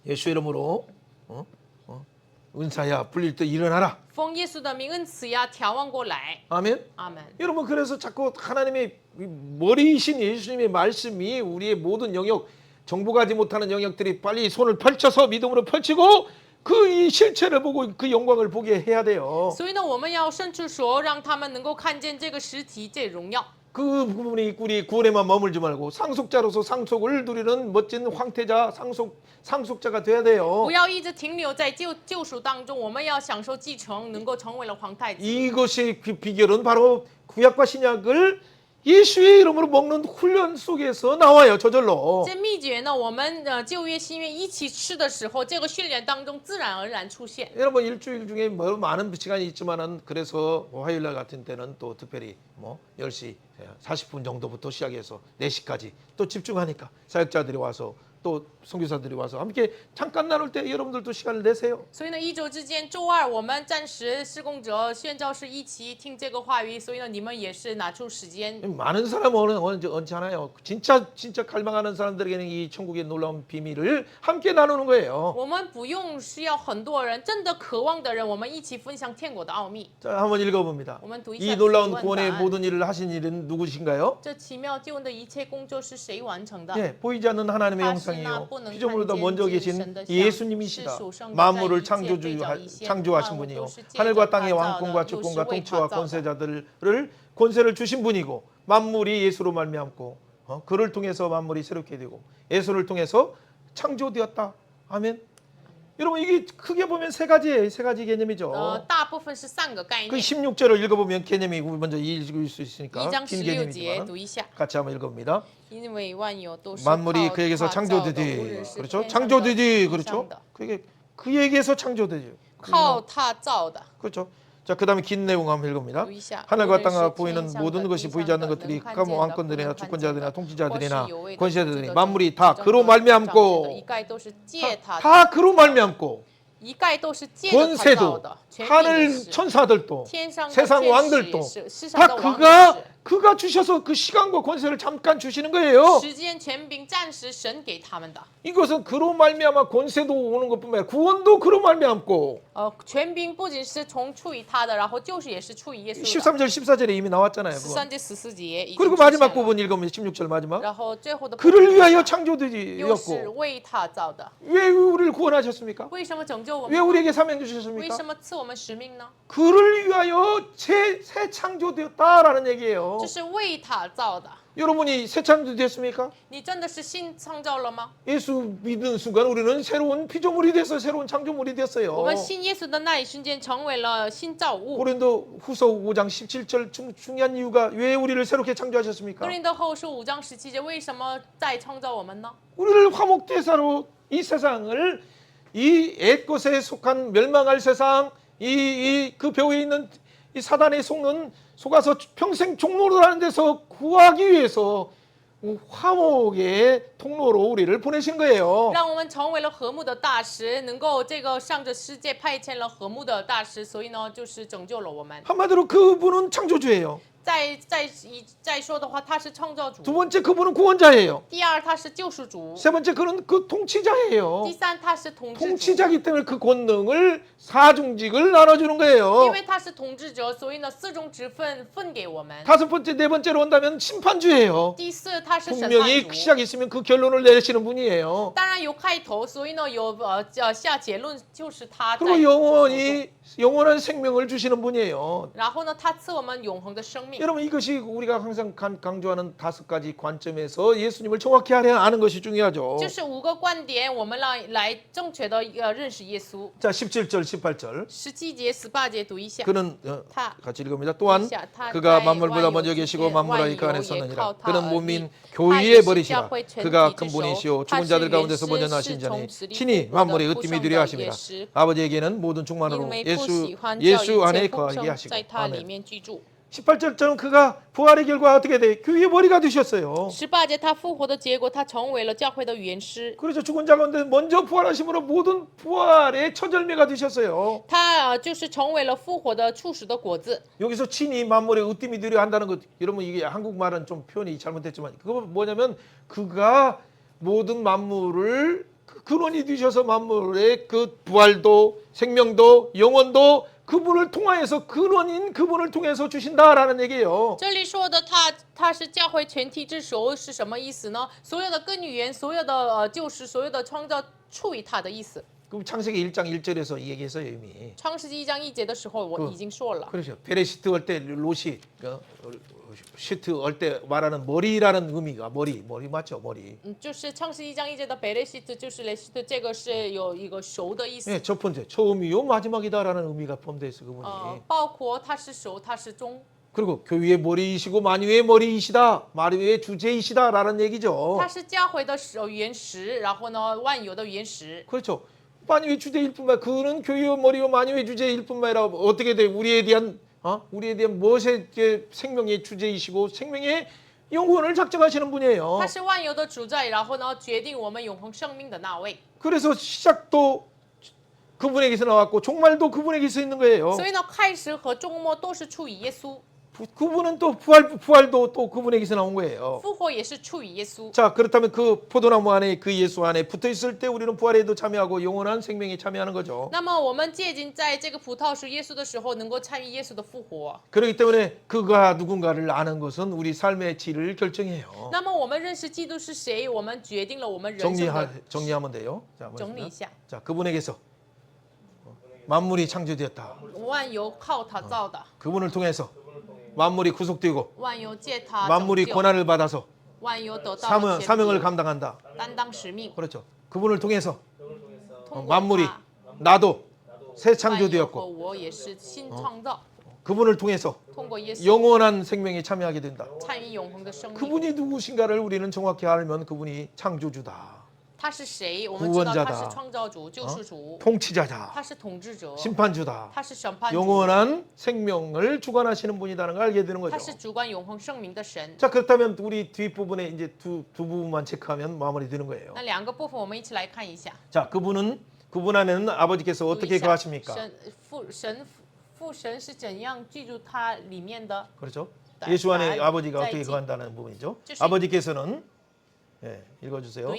예수 이름으로 은사야 불릴 때 일어나라. 奉耶稣的名恩赐呀，调完过来。 아멘. 阿门。 여러분 그래서 자꾸 하나님의 머리이신 예수님의 말씀이 우리의 모든 영역 정복하지 못하는 영역들이 빨리 손을 펼쳐서 믿음으로 펼치고 그 이 실체를 보고 그 영광을 보게 해야 돼요. 所以呢，我们要伸出手，让他们能够看见这个实体，这荣耀。 그 부분이 우리 구원에만 머물지 말고 상속자로서 상속을 누리는 멋진 황태자 상속자가 돼야 돼요. 不要一直停留在救赎当中，我们要享受继承，能够成为了皇太子。 이것의 비결은 바로 구약과 신약을 예수의 이름으로 먹는 훈련 속에서 나와요. 저절로. 这秘诀呢，我们旧约新约一起吃的时候，这个训练当中自然而然出现。 여러분 일주일 중에 뭐 많은 시간이 있지만은 그래서 화요일날 같은 때는 또 특별히 뭐 10시 40분 정도부터 시작해서 4시까지 또 집중하니까 사역자들이 와서 또 선교사들이 와서 함께 잠깐 나눌 때 여러분들도 시간을 내세요. 所以呢，一周之间，周二我们暂时施工者、宣教士一起听这个话语，所以呢，你们也是拿出时间。 많은 사람은 언짢아요. 진짜 갈망하는 사람들에게는 이 천국의 놀라운 비밀을 함께 나누는 거예요. 我们不用需要很多人，真的渴望的人，我们一起分享天国的奥秘。 자, 한번 읽어봅니다. 我们读一下 이 놀라운 提问 구원의 答案 모든 일을 하신 일은 누구신가요? 这奇妙救恩的一切工作是谁完成的？ 예, 보이지 않는 하나님의 형상이요. 피조물보다 먼저 계신 예수님이시다. 만물을 창조하신 분이요. 하늘과 땅의 왕권과 주권과 통치와 권세를 주신 분이고 만물이 예수로 말미암고 그를 통해서 만물이 새롭게 되고 예수를 통해서 창조되었다. 아멘. 여러분 이게 크게 보면 세 가지 개념이죠. 大部分是3个概 그 念。 16절을 읽어보면 개념이 먼저 읽을 수 있으니까 1장 긴 16节 개념이지만 读一下。 같이 한번 읽어봅니다. 因为万有都是 만물이 靠 그에게서 他造的，无 창조되지. 论是 그렇죠? 天上的 창조되지. 地 그렇죠? 上的， 그게 그에게서 창조되지. 靠他造的。 그렇죠? 자, 그다음에 긴 내용 한번 읽어봅니다. 读一下。 하늘과 无论 땅과 是 보이는 天上的 모든 것이 地 보이지 上 않는 的 것들이 能看 각 见的 왕권들이나 不能看见 주권자들이나 的 통치자들이나 或是有位的 권세자들이 执政的 만물이 다 执政 그로 的 말미암고 一概都是借他的， 다 그로 말미암고 一概都是借着他造 권세도 的，权柄也 하늘 是， 천사들도 天上的 세상 天使 왕들도 也是，世上 다 的王也 그가 是。 그가 주셔서 그 시간과 권세를 잠깐 주시는 거예요. 时间权柄暂时神给他们的。 이것은 그로 말미암아 권세도 오는 것뿐만 아니라 구원도 그로 말미암고 权柄不仅是从出于他的，然后就是也是出于耶稣的。 13절 14절에 이미 나왔잖아요. 13节14节已经 그리고 出现 마지막 了。 부분 읽으면 16절 마지막 然后最后的部 그를 分 위하여 又是 창조되었고 为他造的。 왜 우리를 구원하셨습니까? 为什么拯救我 왜 们？ 우리에게 사명 为 주셨습니까? 什么赐我们使命呢？ 그를 위하여 새 창조되었다라는 얘기예요. 这是为他造的。 여러분이 새 창조됐습니까? 你真的是新创造了吗？ 예수 믿는 순간 우리는 새로운 피조물이 됐어요. 새로운 창조물이 我 됐어요. 们信耶稣的那一瞬间成为了新造物。 고린도 후서 5장 17절 중요한 이유가 왜 우리를 새롭게 창조하셨습니까? 哥林多后书5章17节，为什么再创造我们呢？ 우리를 화목대사로 이 세상을 이 옛것에 속한 멸망할 세상 그 벼에 있는 이 사단에 속아서 평생 종로라는 데서 구하기 위해서 화목의 통로로 우리를 보내신 거예요. 让我们成为了和睦的大使，能够这个上着世界派遣了和睦的大使，所以呢，就是拯救了我们。 한마디로 그분은 창조주예요. 再说的话，他是创造主。 두 번째 그분은 구원자예요. 第二，他是救赎主。 세 번째 그는 그 통치자예요. 第三，他是统治主。 통치자기 때문에 그 권능을 사중직을 나눠주는 거예요. 因为他是统治者，所以呢，四种职分给我们。 다섯 번째 네 번째로 온다면 심판주예요. 第四，他是审判 분명히 主。 시작이 있으면 그 결론을 내리시는 분이에요. 当然有开头，所以呢有下结论，就是他在。 그리고 영원한 생명을 주시는 분이에요. 然后呢，他赐我们永恒的生命。 여러분 이것이 우리가 항상 강조하는 5가지 관점에서 예수님을 정확히 아는 것이 중요하죠. 就是5个观点，我们来正确的认识耶稣。 자 17절 18절 17节、18节读一下。 그는 他 같이 읽습니다. 또한 자, 타- 그가 타의 만물보다 먼저 와요, 계시고 만물아 이 그 안에 와요, 섰느니라. 예, 그는 카우타, 몸인 타 교회의 예시 머리시라.教会全 그가 体 큰 之首 분이시오 他 죽은 是 자들 原 가운데서 始 먼저 是 나신 자니 从死里 친히 复活的 만물의 不 으뜸이 生 되려 的 하심이라. 也是 아버지에게는 모든 충만으로 因为不喜欢叫 예수 一 안에 切丰 거하게 盛 하시고 在他里 아멘. 面居住。 18절처럼 그가 부활의 결과 어떻게 돼? 교회의 머리가 되셨어요. 18节他复活的结果，他成为了教会的元师。 그렇죠. 죽은 자 가운데 먼저 부활하심으로 모든 부활의 첫 열매가 되셨어요. 他就是成为了复活的初始的果子。 여기서 친히 만물의 으뜸이 되려 한다는 것, 여러분 이게 한국말은 좀 표현이 잘못됐지만 그거 뭐냐면 그가 모든 만물을 근원이 되셔서 만물의 그 부활도 생명도 영원도 그분을 통하여서 근원인 그분을 통해서 주신다라는 얘기예요. 这里说的他是教会全体之首是什么意思呢？所有的根源，所有的救世，所有的创造出于他的意思。 그럼 창세기 1장 1절에서 얘기했어요 이미. 创世纪1章1节的时候，我已经说了。 그렇죠. 베레시트 할 때 롯이 시트 할 때 말하는 머리라는 의미가 머리 맞죠 머리. 就是创世1章1节的 베레시트 就是레시트，这个是有一个熟的意思。 네, 첫 번째 처음이요 마지막이다라는 의미가 포함되어 있어 그분이. 包括他是熟，他是忠。 그리고 교회의 머리이시고 만유의 머리이시다, 만유의 주제이시다라는 얘기죠. 他是教会的原始，然后呢，万有的原始。 그렇죠. 만유의 주제일 뿐만 그는 교회의 머리요 만유의 주제일 뿐만 아니라 어떻게 돼? 우리에 대한 무엇의 생명의 주제이시고 생명의 영혼을 작정하시는 분이에요. 他是万有的主宰，然后呢，决定我们永恒生命的那位。 그래서 시작도 그분에게서 나왔고 종말도 그분에게서 있는 거예요. 所以呢，开始和终末都是出于耶稣， 그분은 또 부활도 또 그분에게서 나온 거예요. 复活也是出于耶稣。 자 그렇다면 그 포도나무 안에 그 예수 안에 붙어 있을 때 우리는 부활에도 참여하고 영원한 생명에 참여하는 거죠. 那么我们接近在这个葡萄树耶稣的时候，能够参与耶稣的复活。 그렇기 때문에 그가 누군가를 아는 것은 우리 삶의 질을 결정해요. 那么我们认识基督是谁，我们决定了我们人生的。 정리하면 돼요. 자, 整理一下， 자 그분에게서 만물이 창조되었다. 万有靠他造的， 그분을 통해서 만물이 구속되고 万有借他 만물이 拯救， 고난을 받아서 万有得到了 사명을 权柄， 감당한다. 担当使命。 그렇죠. 그분을 통해서 通过 만물이 他， 나도 새 万有和 창조되었고 我也是新创造。 그분을 통해서 通过耶稣 영원한 생명에 참여하게 된다. 参与永恒的生命。 그분이 누구신가를 우리는 정확히 알면 그분이 창조주다. 他是谁？我们知道 구원자다 他是创造主、救世主， 통치자다. 他是统治者， 심판주다. 他是审判主， 영원한 생명을 주관하시는 분이라는 걸 알게 되는 他 거죠. 是主管永恒生命的神。 자 그렇다면 우리 뒷부분에 이제 두 부분만 체크하면 마무리 되는 거예요. 那两个部分我们一起来看一下。 자 그분 안에는 아버지께서 读 어떻게 一下 거하십니까? 父神是怎样记住他里面的？ 그렇죠. 예수 안에 아버지가 어떻게 거한다는 부분이죠. 아버지께서는 읽어주세요.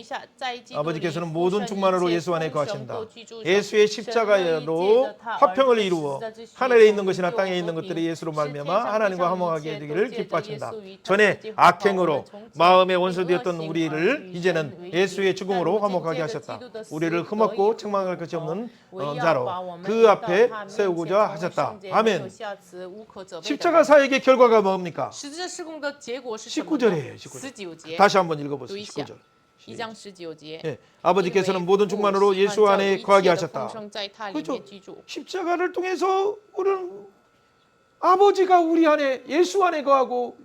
아버지께서는 모든 충만으로 예수 안에 거하신다. 예수의 십자가로 화평을 이루어 하늘에 있는 것이나 땅에 있는 것들이 예수로 말미암아 하나님과 화목하게 되기를 기뻐하신다. 전에 악행으로 마음의 원수되었던 우리를 이제는 예수의 죽음으로 화목하게 하셨다. 우리를 흠없고 책망할 것이 없는 자로 그 앞에 세우고자 하셨다. 아멘. 십자가 사역의 결과가 뭡니까? 19절이에요. 19절. 다시 한번 읽어보세요. 19절. 1장 19节. 예, 아버지께서는 모든 충만으로 예수 안에 거하게 하셨다. 그렇죠. 십자가를 통해서 우리는 아버지가 우리 안에 예수 안에 거하고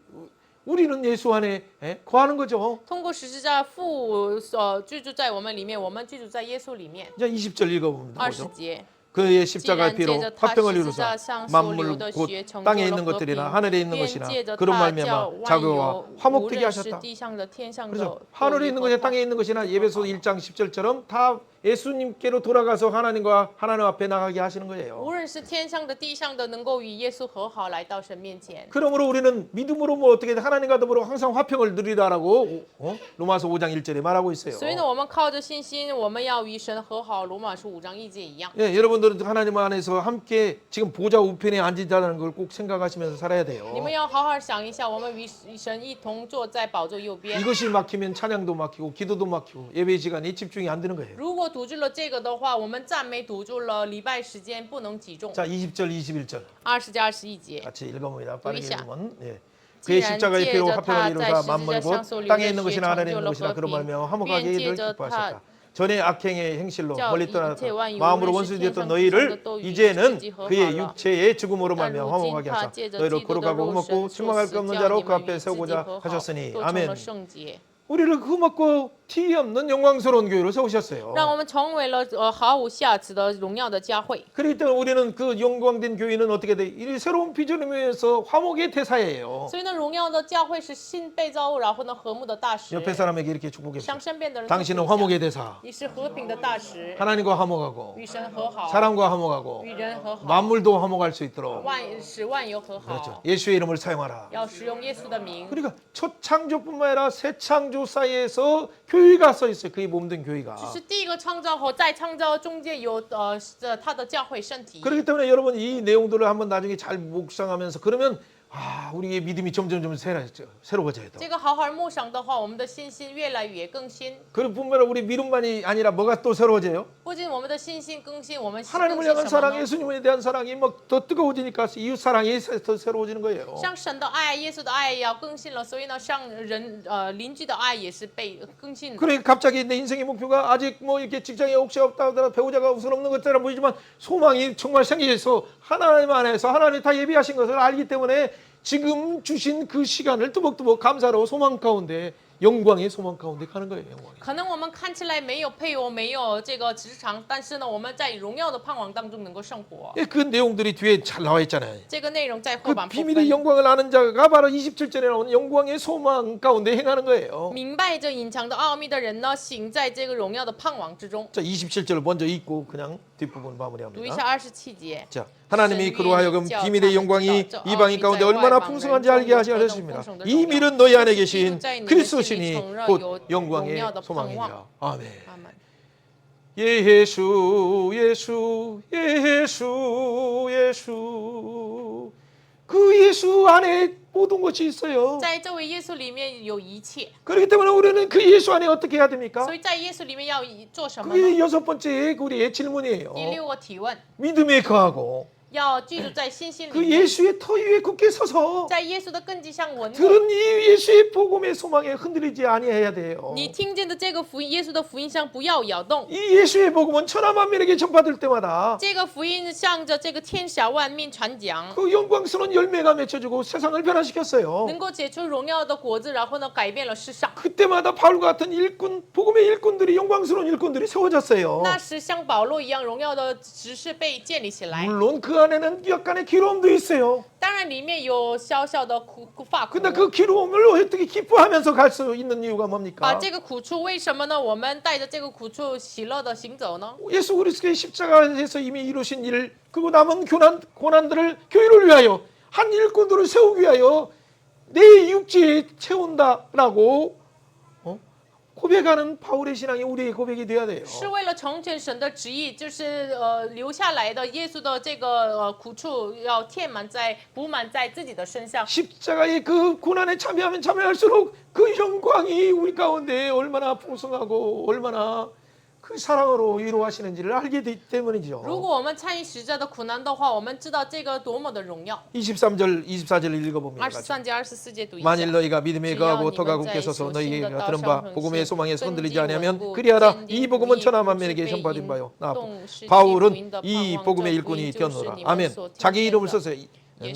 우리는 예수 안에 거하는 거죠. 通过十字架父居住在我们里面，我们居住在耶稣里面。 이제 20절 읽어보면 20节 그의 십자가의 피로 화평을 이루사 만물 곧 땅에 있는 것들이나 하늘에 있는 것이나 그런 말미암아 자기와 화목되게 하셨다. 그래서 하늘에 있는 것이나 땅에 있는 것이나 에베소 1장 10절처럼 다 예수님께로 돌아가서 하나님과 하나님 앞에 나가게 하시는 거예요. 无论是天上的地上的能够与耶稣和好来到神面前。 그러므로 우리는 믿음으로 뭐 어떻게 하나님과 더불어 항상 화평을 누리라라고 로마서 5장 1절에 말하고 있어요. 所以呢，我们靠着信心，我们要与神和好，罗马书5章1节一样。 예, 여러분들은 하나님 안에서 함께 지금 보좌 우편에 앉으자는 걸 꼭 생각하시면서 살아야 돼요. 你们要好好想一下，我们与神一同坐在宝座右边。 이것이 막히면 찬양도 막히고 기도도 막히고 예배 시간이 집중이 안 되는 거예요. 如果堵住了这个的话，我们赞美堵住了，礼拜时间不能集中。 자, 20절 21절 20加21节。 같이 읽어봅니다. 빠르게 보이시죠? 읽으면 그의 십자가의 피로 화평을 이루사 만물 곧 땅에 있는 것이나 하늘에 있는 것이나 그런 말며 화목하게 이를 기뻐하셨다. 전에 악행의 행실로 멀리 떠나 마음으로 원수되었던 너희를 이제는 그의 육체의 죽음으로 말며 화목하게 하사 너희를 거룩하고 흠없고 실망할 것 없는 자로 그 앞에 세우고자 하셨으니 아멘. 우리를 흠없고 티 없는 영광스러운 교회로 세우셨어요. 让我们成为了毫无瑕疵的荣耀的教会。 그렇기 때문에 우리는 그 영광된 교회는 어떻게 돼? 이 새로운 비전을 위해서 화목의 대사예요. 所以呢，荣耀的教会是新被造物，然后呢，和睦的大使。 옆에 사람에게 이렇게 축복해. 向身边的人。 당신은 화목의 대사. 你是和平的大使。 하나님과 화목하고 与神和好。 사람과 화목하고 与人和好。 만물도 화목할 수 있도록 使万有和好。 그렇죠. 예수의 이름을 사용하라. 要使用耶稣的名。 그러니까 첫 창조뿐만 아니라 새 창조 사이에서 교회가 써 있어요. 그게 몸된 교회가. 只是第一个创造和再创造中间有他的教会身体。 그렇기 때문에 여러분 이 내용들을 한번 나중에 잘 묵상하면서 그러면 우리의 믿음이 점점 새로워져야 돼. 这个好好默想的话，我们的信心越来越更新。 그뿐만 아니라 우리 믿음만이 아니라 뭐가 또 새로워져요? 不仅我们的信心更新，我们 하나님을 향한 사랑, 예수님에 대한 사랑이 막 더 뜨거워지니까 이웃 사랑이 더 새로워지는 거예요. 像神的爱、耶稣的爱也要更新了，所以呢，像人邻居的爱也是被更新。 그러니까 갑자기 내 인생의 목표가 아직 뭐 이렇게 직장에 혹시 없다 하더라도 배우자가 우선 없는 것처럼 보이지만 소망이 정말 생기셔서 하나님 안에서 하나님 다 예비하신 것을 알기 때문에 지금 주신 그 시간을 뜨벅뜨벅 감사로 소망 가운데 영광의 소망 가운데 가는 거예요. 영광의. 可能我们看起来没有配偶，没有这个职场，但是呢，我们在荣耀的盼望当中能够生活。 그 내용들이 뒤에 잘 나와 있잖아요. 这个内容在后 그 半部 비밀의 分。 영광을 아는 자가 바로 27절에 나오는 영광의 소망 가운데 행하는 거예요. 明白这隐藏的奥秘的人呢，行在这个荣耀的盼望之中。 자, 27절을 먼저 읽고 그냥 뒷부분 读一 마무리합니다. 下27节。 자, 하나님이 그로 하여금 비밀의 영광이 이방인 가운데 얼마나 풍성한지 알게 하셨습니다. 이 밀은 너희 안에 계신 그리스도시니 곧 영광의 소망이니라. 아멘. 예수 예수 예수 예수 그 예수 안에 모든 것이 있어요. 在这位耶稣里面有一切， 그렇기 때문에 우리는 그 예수 안에 어떻게 해야 됩니까? 所以在耶稣里面要做什么呢？ 그게 여섯 번째 우리의 질문이에요. 第6个提问， 믿음에 거하고 要居住在信心里 그 面， 예수의 터 위에 굳게 서서 在耶稣的根基上稳固。 들은 이 예수의 복음의 소망에 흔들리지 아니해야 돼요. 你听见的这个福音，耶稣的福音上不要摇动。 이 예수의 복음은 천하 만민에게 전파될 때마다 这个福音向着这个天下万民传讲， 그 영광스러운 열매가 맺혀지고 세상을 변화시켰어요. 能够结出荣耀的果子，然后呢改变了世上。 그때마다 바울과 같은 일꾼, 복음의 일꾼들이 영광스러운 일꾼들이 세워졌어요. 那时像保罗一样荣耀的执事被建立起来， 물론 그 안에는 약간의 기로움도 있어요. 当然里面有小小的发苦。 근데 그 기로움을 어떻게 기뻐하면서 갈 수 있는 이유가 뭡니까? 这个苦处为什么呢？我们带着这个苦处喜乐的行走呢？ 예수 그리스도의 십자가에서 이미 이루신 일, 그리고 남은 고난들을 교회를 위하여 한 일꾼들을 세우기 위하여 내 육체에 채운다라고 고백하는 바울의 신앙이 우리의 고백이 되어야 돼요. 是为了成全神的旨意，就是留下来的耶稣的这个苦处要补满在自己的身上。 십자가의 그 고난에 참여하면 참여할수록 그 영광이 우리 가운데 얼마나 풍성하고 얼마나 그 사랑으로 위로하시는지를 알게 되기 때문이죠. 如果我们参与十字的苦难的话，我们知道这个多么的荣耀。 23절 24절 읽어봅니다. 23节24节读一下。 만일 너희가 믿음에 거하고 토가 굳게 서서 너희가 들은 바 복음의 소망에서 흔들리지 아니하면 그리하라. 이 복음은 천하 만민에게 전파된 바요. 바울은 이 복음의 일꾼이 되었노라. 아멘. 자기 이름을 써서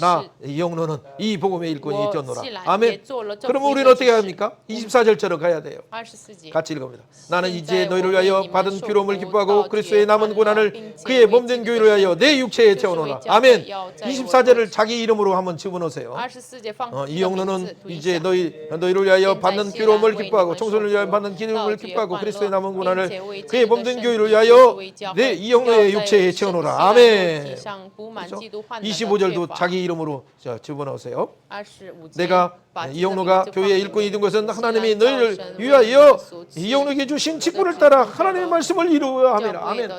나 이영로는 이 복음의 일꾼이 되었노라. 아멘. 그러면 우리는 어떻게 합니까? 24절처럼 가야 돼요. 24节 같이 읽어봅니다. 나는 이제 너희를 위하여 받은 괴로움을 기뻐하고 그리스도의 남은 고난을 그의 몸된 교회를 위하여 내 육체에 채워놓으라. 아멘. 24절을 자기 이름으로 한번 집어넣으세요. 24节放 이영로는 이제 너희를 위하여 받는 괴로움을 기뻐하고 청소를 위하여 받는 기쁨을 기뻐하고 그리스도의 남은 고난을 그의 몸된 교회를 위하여 내 이영로의 육체에 채워놓으라. 아멘. 25절도 자기 이름으로 집어넣으세요. 25节 내가 이영로가 교회의 일꾼이 된 것은 하나님이 너희를 위하여 이영로에게 주신 직분을 따라 하나님의 말씀을 이루어야 함이라. 아멘.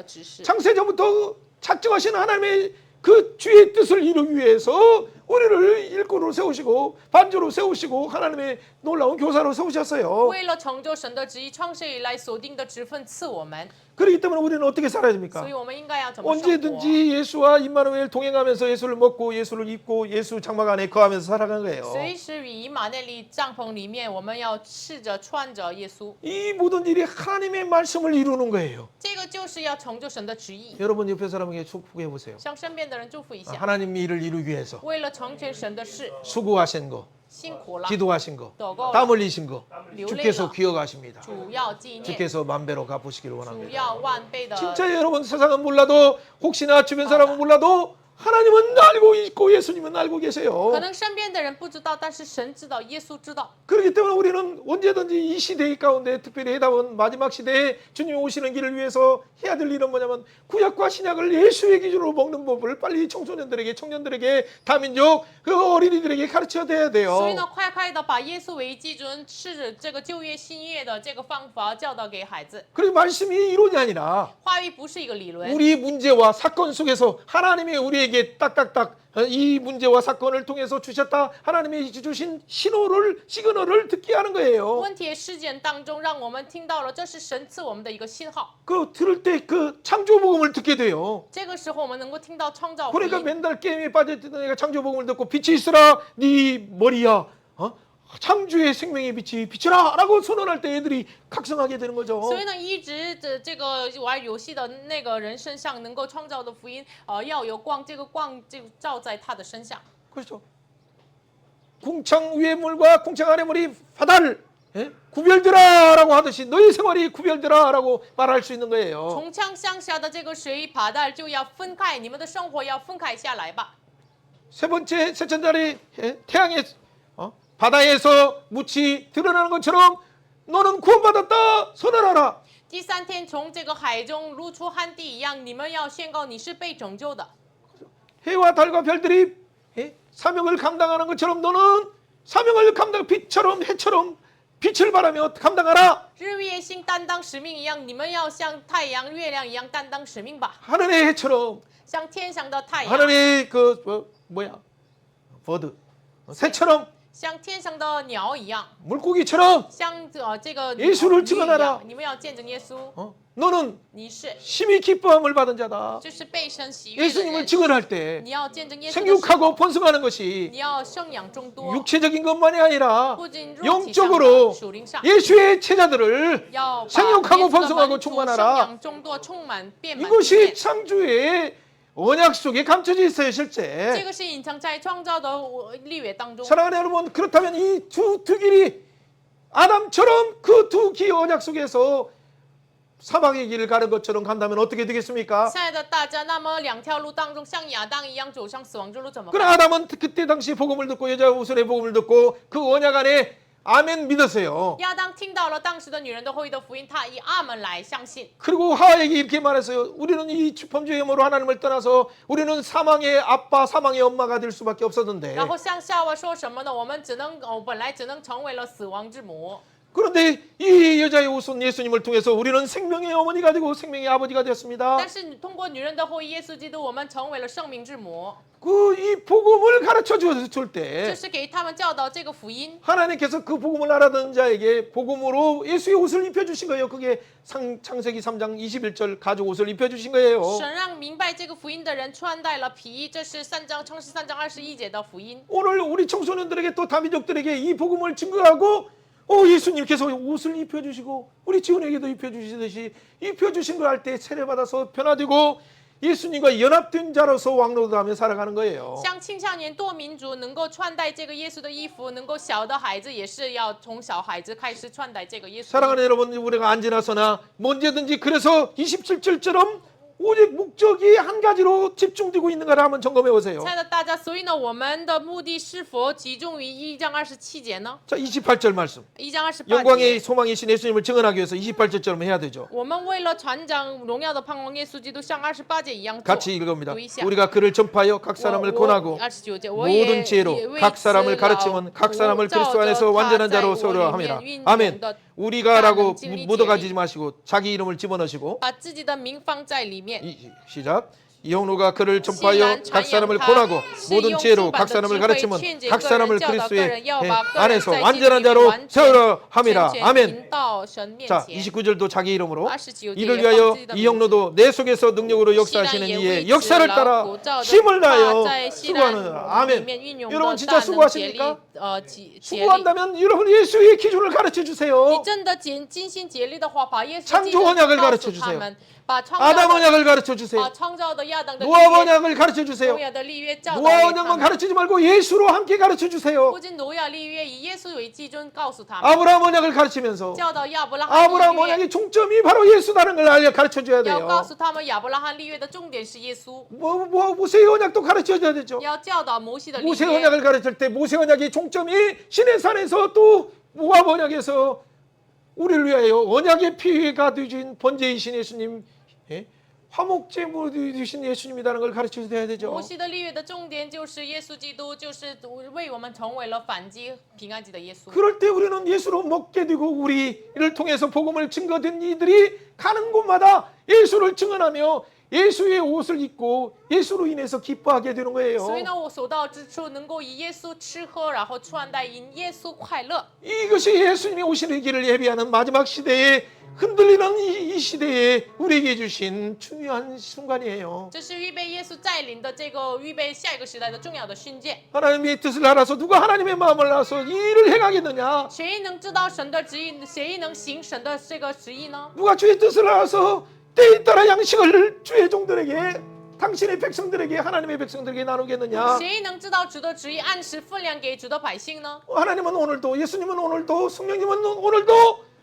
창세전부터 작정하신 하나님의 그 주의 뜻을 이루기 위해서 우리를 일꾼으로 세우시고 반주로 세우시고 하나님의 놀라운 교사로 세우셨어요. 为了成就神的旨意，创世以来所定的职分赐我们， 그렇기 때문에 우리는 어떻게 살아야 됩니까? 所以我们应该要怎么生活？ 언제든지 예수와 임마누엘 동행하면서 예수를 먹고 예수를 입고 예수 장막 안에 거하면서 살아가는 거예요. 随时与以马内利帐篷里面，我们要试着穿着耶稣。 이 모든 일이 하나님의 말씀을 이루는 거예요. 这个就是要成就神的旨意。 여러분 옆에 사람에게 축복해 보세요. 向身边的人祝福一下， 하나님 일을 이루기 위해서 为了成全神的事， 수고하신 거, 辛苦了， 기도하신 거, 祷告 땀 了， 흘리신 거 流泪 주께서 了， 기억하십니다. 主要纪念， 주께서 만배로 갚으시기를 主 원합니다. 要万倍的。 진짜 여러분 세상은 몰라도 혹시나 주변 사람은 몰라도 하나님은 알고 있고 예수님은 알고 可 계세요. 能身边的人不知道，但是神知道，耶稣知道。 그렇기 때문에 우리는 언제든지 이 시대 가운데 특별히 해답은 마지막 시대에 주님 오시는 길을 위해서 해야 될 일은 뭐냐면 구약과 신약을 예수의 기준으로 먹는 법을 빨리 청소년들에게 청년들에게 다민족 그 어린이들에게 가르쳐야 돼요. 所以呢，快的把耶稣为基准，是这个旧约、新约的这个方法教导给孩子。 그리고 말씀이 이론이 아니라 话语不是一个理论， 우리 문제와 사건 속에서 하나님이 우리에게 딱딱딱 이 문제와 사건을 통해서 주셨다 하나님이 주신 시그널을 듣게 하는 거예요. 问题事件当中，让我们听到了，这是神赐我们的一个信号。 그 들을 때 그 창조복음을 듣게 돼요. 这个时候，我们能够听到创造福 그러니까 音。 맨날 게임에 빠져있던 애가 창조복음을 듣고 빛이 있으라 네 머리야. 창조의 생명의 빛이 비춰라 라고 선언할 때 애들이 각성하게 되는 거죠. 所以呢，一直这个玩游戏的那个人身上能够创造的福音，要有光，这个光就照在他的身上。 그렇죠. 궁창 위의 물과 궁창 아래 물이 바다를 구별되라라고 하듯이 너희 생활이 구별되라라고 말할 수 있는 거예요. 从창向下的这个水把带就要分开，你们的生活要分开下来吧。 세 번째 세천달이 태양의 바다에서 묻이 드러나는 것처럼 너는 구원받았다 선언하라. 第三天从这个海中如出旱地一样，你们要宣告你是被拯救的。 해와 달과 별들이 사명을 감당하는 것처럼 너는 사명을 빛처럼 해처럼 빛을 바라며 감당하라. 日月星担当使命一样，你们要像太阳、月亮一样担当使命吧。 하늘의 해처럼 像天上的太阳， 하늘의 버드 새처럼 像天上的鸟一样， 물고기처럼 像这个 예수를 鱼一 증언하라. 样，你们要见证耶稣。 너는 你是 심히 기뻐함을 받은 자다. 就是被神喜悦的 예수님을 人， 증언할 때 你要见证耶稣的时候， 생육하고 번성하는 것이 你要生养众多， 육체적인 것만이 아니라 不仅肉体上 영적으로 的、属灵上， 예수의 제자들을 要把 생육하고 耶稣的 번성하고 门徒 충만하라. 生养众多，充满遍满地 이것이 面。 창조의 언약 속에 감춰져 있어요 这 실제. 个是隐藏在创造的律约当中。 사랑하는 여러분, 그렇다면 이 두 길이 아담처럼 그 두 기 언약 속에서 사망의 길을 가는 것처럼 간다면 어떻게 되겠습니까? 亲爱的大家，那么两条路当中，像亚当一样走上死亡之路怎么 그러나 办？ 아담은 그때 당시 복음을 듣고 여자 우선의 복음을 듣고 그 언약 안에 아멘 믿으세요. 亚当听到了当时的女人的后裔的福音，他以阿门来相信。 그리고 하와에게 이렇게 말했어요. 우리는 이 범죄의 힘으로 하나님을 떠나서 우리는 사망의 아빠, 사망의 엄마가 될 수밖에 없었는데. 然后向夏娃说什么呢？我们本来只能成为了死亡之母。 그런데 이 여자의 후손 예수님을 통해서 우리는 생명의 어머니가 되고 생명의 아버지가 되었습니다. 但是通过女人的后裔耶稣基督，我们成为了生命之母。 이 복음을 가르쳐 줄 就 때 是给他们教导这个福音。 하나님께서 그 복음을 알아듣는 자에게 복음으로 예수의 옷을 입혀주신 거예요. 그게 창세기 3장 21절 가죽 옷을 입혀주신 거예요. 神让明白这个福音的人穿戴了皮衣，这是创世3章21节的福音。 오늘 우리 청소년들에게 또 다민족들에게 이 복음을 증거하고 예수님께서 옷을 입혀주시고 우리 지훈에게도 입혀주시듯이 입혀주신 걸 할 때 세례받아서 변화되고 예수님과 연합된 자로서 왕노릇하며 살아가는 거예요. 像青少年多民族能够穿戴这个耶稣的衣服，能够小的孩子也是要从小孩子开始穿戴这个耶稣。 사랑하는 여러분, 우리가 언제나서나 언제든지 그래서 27절처럼 오직 목적이 한 가지로 집중되고 있는가를 한번 점검해 보세요. 亲爱的大家，所以呢，我们的目的是否集中于1章27节呢？ 자, 28절 말씀. 1章28 영광의 节。 소망이신 예수님을 증언하기 위해서 28절처럼 해야 되죠. 我们为了传讲荣耀的盼望耶稣基督，像28节一样做。 같이 읽어봅니다. 读一下。 우리가 그를 전파하여 각 사람을 권하고 29节， 모든 지혜로 각 사람을 가르치면 각 사람을 그리스도 안에서 완전한 자로 세우려 함이라. 아멘. 우리가라고 묻어가지 마시고 자기 이름을 집어넣으시고 把自己的名放在里面。 시작. 이용로가 그를 전파하여 각 사람을 권하고 모든 지혜로 각 사람을 가르치면 각 사람을 그리스도의 안에서 완전한 자로 세우려 함이라. 아멘. 자, 29절도 자기 이름으로 이를 위하여 이용로도 내 속에서 능력으로 역사하시는 이의 역사를 따라 힘을 다하여 수고하는 아멘. 여러분 진짜 수고하십니까? 수고한다면 여러분 예수의 기준을 가르쳐 주세요. 창조 언약을 가르쳐 주세요. 아담 언약을 가르쳐 주세요. 노아 언약을 가르쳐 주세요. 노아 언약만 가르치지 말고 예수로 함께 가르쳐 주세요. 아브라함 언약을 가르치면서 아브라함 언약의 종점이 바로 예수라는 걸 가르쳐 줘야 돼요. 모세 언약도 가르쳐 줘야 되죠. 모세 언약을 가르칠 때 모세 언약의 종점이 시내산에서 또 모압 언약에서 우리를 위하여 언약의 피가 되신 번제이신 예수님, 화목제물로 되신 예수님이라는 걸 가르쳐 줘야 되죠. 摩西的立约的重点就是耶稣基督，就是为我们成为了反击平安祭的耶稣。 그럴 때 우리는 예수로 먹게 되고 우리를 통해서 복음을 증거된 이들이 가는 곳마다 예수를 증언하며 예수의 옷을 입고 예수로 인해서 기뻐하게 되는 거예요. 所以呢，我所到之处能够以耶稣吃喝，然后穿戴，因耶稣快乐。 이것이 예수님이 오시는 길을 예비하는 마지막 시대에 흔들리는 이 시대에 우리에게 주신 중요한 순간이에요. 这是预备耶稣带领的这个预备下一个时代的重要的训诫。 하나님의 뜻을 알아서 누가 하나님의 마음을 알아서 이 일을 행하겠느냐? 谁能知道神的旨意？谁能行神的这个旨意呢？ 누가 주의 뜻을 알아서 때에 따라 양식을 주의 종들에게 당신의 백성들에게 하나님의 백성들에게 나누겠느냐? 谁能知道主的旨意，按时分量给主的百姓呢？ 하나님은 오늘도 예수님은 오늘도 성령님은 오늘도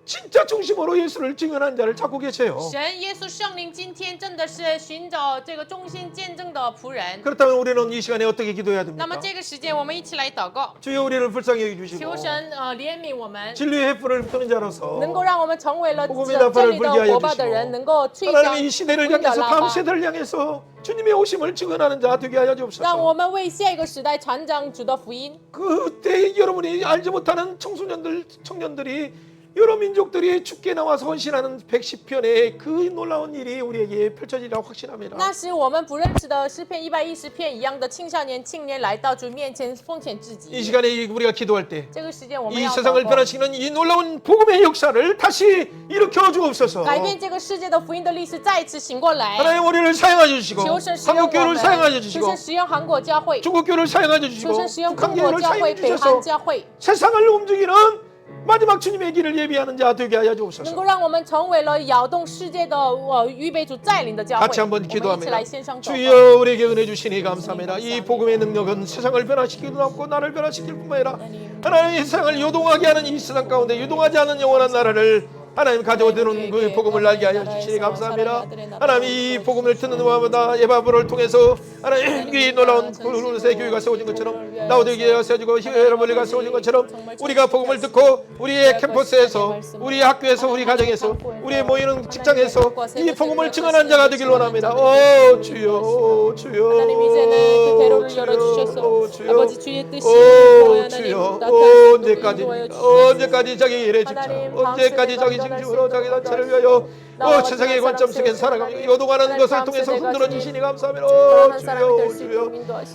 진짜 중심으로 예수를 증언한 자를 찾고 계세요. 神、耶稣、圣灵今天真的是寻找这个忠心见证的仆人。 그렇다면 우리는 이 시간에 어떻게 기도해야 那么 됩니까? 这个时间，我们一起来祷告， 주여 우리를 불쌍히 여기주시고 求神怜悯我们， 진리의 햇불을 끄는 자로서 能够让我们成为了 복음의 真 나팔을 理的 불게 火 하여 把的人， 주시고 能够吹响 하나님의 이 시대를 福音的 향해서 喇 다음 叭， 세대를 향해서 주님의 오심을 증언하는 자 되게 하여 让 주옵소서. 我们为下一个时代传讲主的福音。 그때 여러분이 알지 못하는 청년들이 여러 민족들이 죽게 나와서 헌신하는 110편의 그 놀라운 일이 우리에게 펼쳐지리라 확신합니다. 那时我们不认识的诗篇110篇一样的青少年青年来到主面前奉献自 이 己。 시간에 우리가 기도할 때 这个时间我们 이 要 세상을 祷告 변화시키는 이 놀라운 복음의 역사를 다시 일으켜 주옵소서. 改变这个世界的福音的历史再一次醒过来。 하나님 우리를 사용하여 주시고 求神使用我 한국교회를 们， 사용하여 求 주시고 神使用韩国教会， 중국교회를 사용하여 求 주시고 神使用中国 북한교회를 教会、 사용하여 北韩 주셔서 教会， 세상을 움직이는 마지막 주님의 길을 예비하는 자 되게 하여 能 주옵소서. 够让我们成为了摇动世界的预备主带领的教会。 같이 我 한번 们一起 기도합니다. 来献上祷告。 주여 우리에게 은혜 주시니 감사합니다. 이 복음의 능력은 세상을 변화시키기도 하고 나를 변화시킬 뿐만 아니라 하나님의 세상을 요동하게 하는 이 세상 가운데 요동하지 않은 영원한 나라를 하나님 가져오는 그 복음을 알게 하여 주시니 감사합니다. 하나님 이 복음을 듣는 마음마다 예바브를 통해서 하나님 이 놀라운 그루세 교회가 세워진 것처럼 라오디게가 세워지고 히에라볼리가 세워진 것처럼 우리가 복음을 듣고 우리의 캠퍼스에서 우리 학교에서 우리 가정에서 우리 모이는 직장에서 이 복음을 증언한 자가 되길 원합니다. 오 주여 주여 하나님 이제는 그 배로를 열어주셔서 아버지 주의 뜻이 주여 언제까지 자기 일에 집착 언제까지 자기 징중으로 자기 단체를 위하여 세상의 관점 속에 살아가며 요동하는 것을 통해서 흔들어 주시니 감사합니다. 주여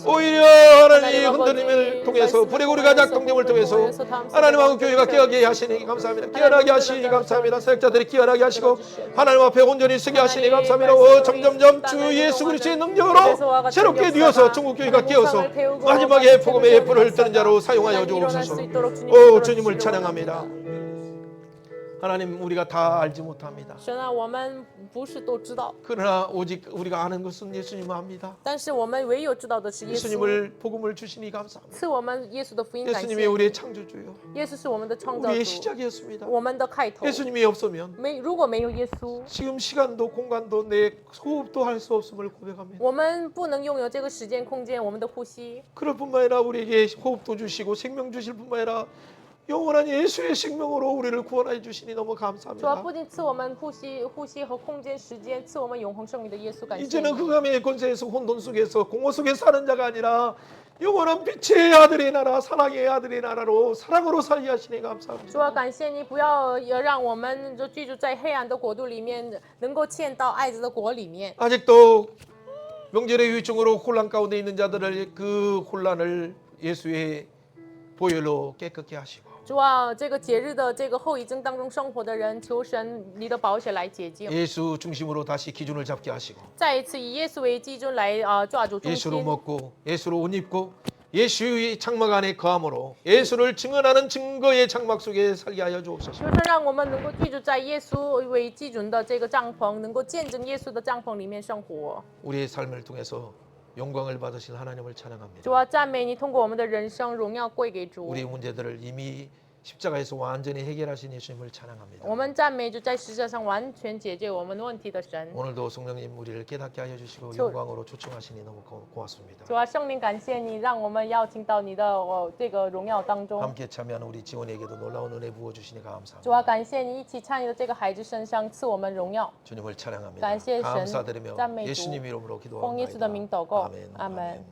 오히려 하나님 흔들림을 통해서 불의 우리가 작동됨을 통해서 하나님 한국 교회가 깨어나게 하시니 감사합니다. 깨어나게 하시니 감사합니다. 사역자들이 깨어나게 하시고 하나님 앞에 온전히 서게 하시니 감사합니다. 점점점 주 예수 그리스도의 능력으로 새롭게 되어서 중국 교회가 깨어서 마지막에 복음의 불을 뜨는 자로 사용하여 주옵소서. 오 주님을 찬양합니다. 하나님 우리가 다 알지 못합니다. 그러나 오직 우리가 아는 것은 예수님을 압니다. 예수님을 복음을 주시니 감사합니다. 예수님이 우리의 창조주요 우리의 시작이었습니다. 예수님이 없으면 지금 시간도 공간도 내 호흡도 할 수 없음을 고백합니다. 그럴 뿐만 아니라 우리에게 호흡도 주시고 생명 주실 뿐만 아니라 영원한 예수의 생명으로 우리를 구원해 주시니 너무 감사합니다. 이제는 흑암의 권세에서 혼돈 속에서 공허 속에 사는 자가 아니라 영원한 빛의 아들의 나라 사랑의 아들의 나라로 사랑으로 살게 하시니 감사합니다. 主啊，感谢你，不要让我们就居住在黑暗的国度里面，能够迁到爱子的国里面。 아직도 명절의 후유증으로 혼란 가운데 있는 자들을 그 혼란을 예수의 보혈로 깨끗게 하시고 主啊，这个节日的这个后遗症当中生活的人，求神你的宝血来洁净。 예수 중심으로 다시 기준을 잡게 하시고 再一次以耶稣为基准来抓住中 예수로 心。 먹고 예수로 옷 입고 예수의 장막 안에 거함으로 예수를 증언하는 증거의 장막 속에 살게 하여 주옵소서. 求神让我们能够居住在耶稣为基准的这个帐篷，能够见证耶稣的帐篷里面生活。 우리의 삶을 통해서 영광을 받으실 하나님을 찬양합니다. 主啊，赞美你，通过我们的人生，荣耀归给主。 우리 문제들을 이미 십자가에서 완전히 해결하신 예수님을 찬양합니다. 我们赞美就在十字上完全解决我们问题的神。 오늘도 성령님 우리를 깨닫게 하여 주시고 영광으로 초청하시니 너무 고맙습니다. 主啊，圣灵感谢你，让我们邀请到你的这个荣耀当中。 함께 참여하는 우리 지원에게도 놀라운 은혜 부어 주시니 감사합니다. 主啊，感谢你一起参与的这个孩子身上赐我们荣耀。 주님을 찬양합니다. 感谢神， 감사드리며 赞美主， 예수님 이름으로 奉耶稣的名祷告， 기도합니다. 阿门。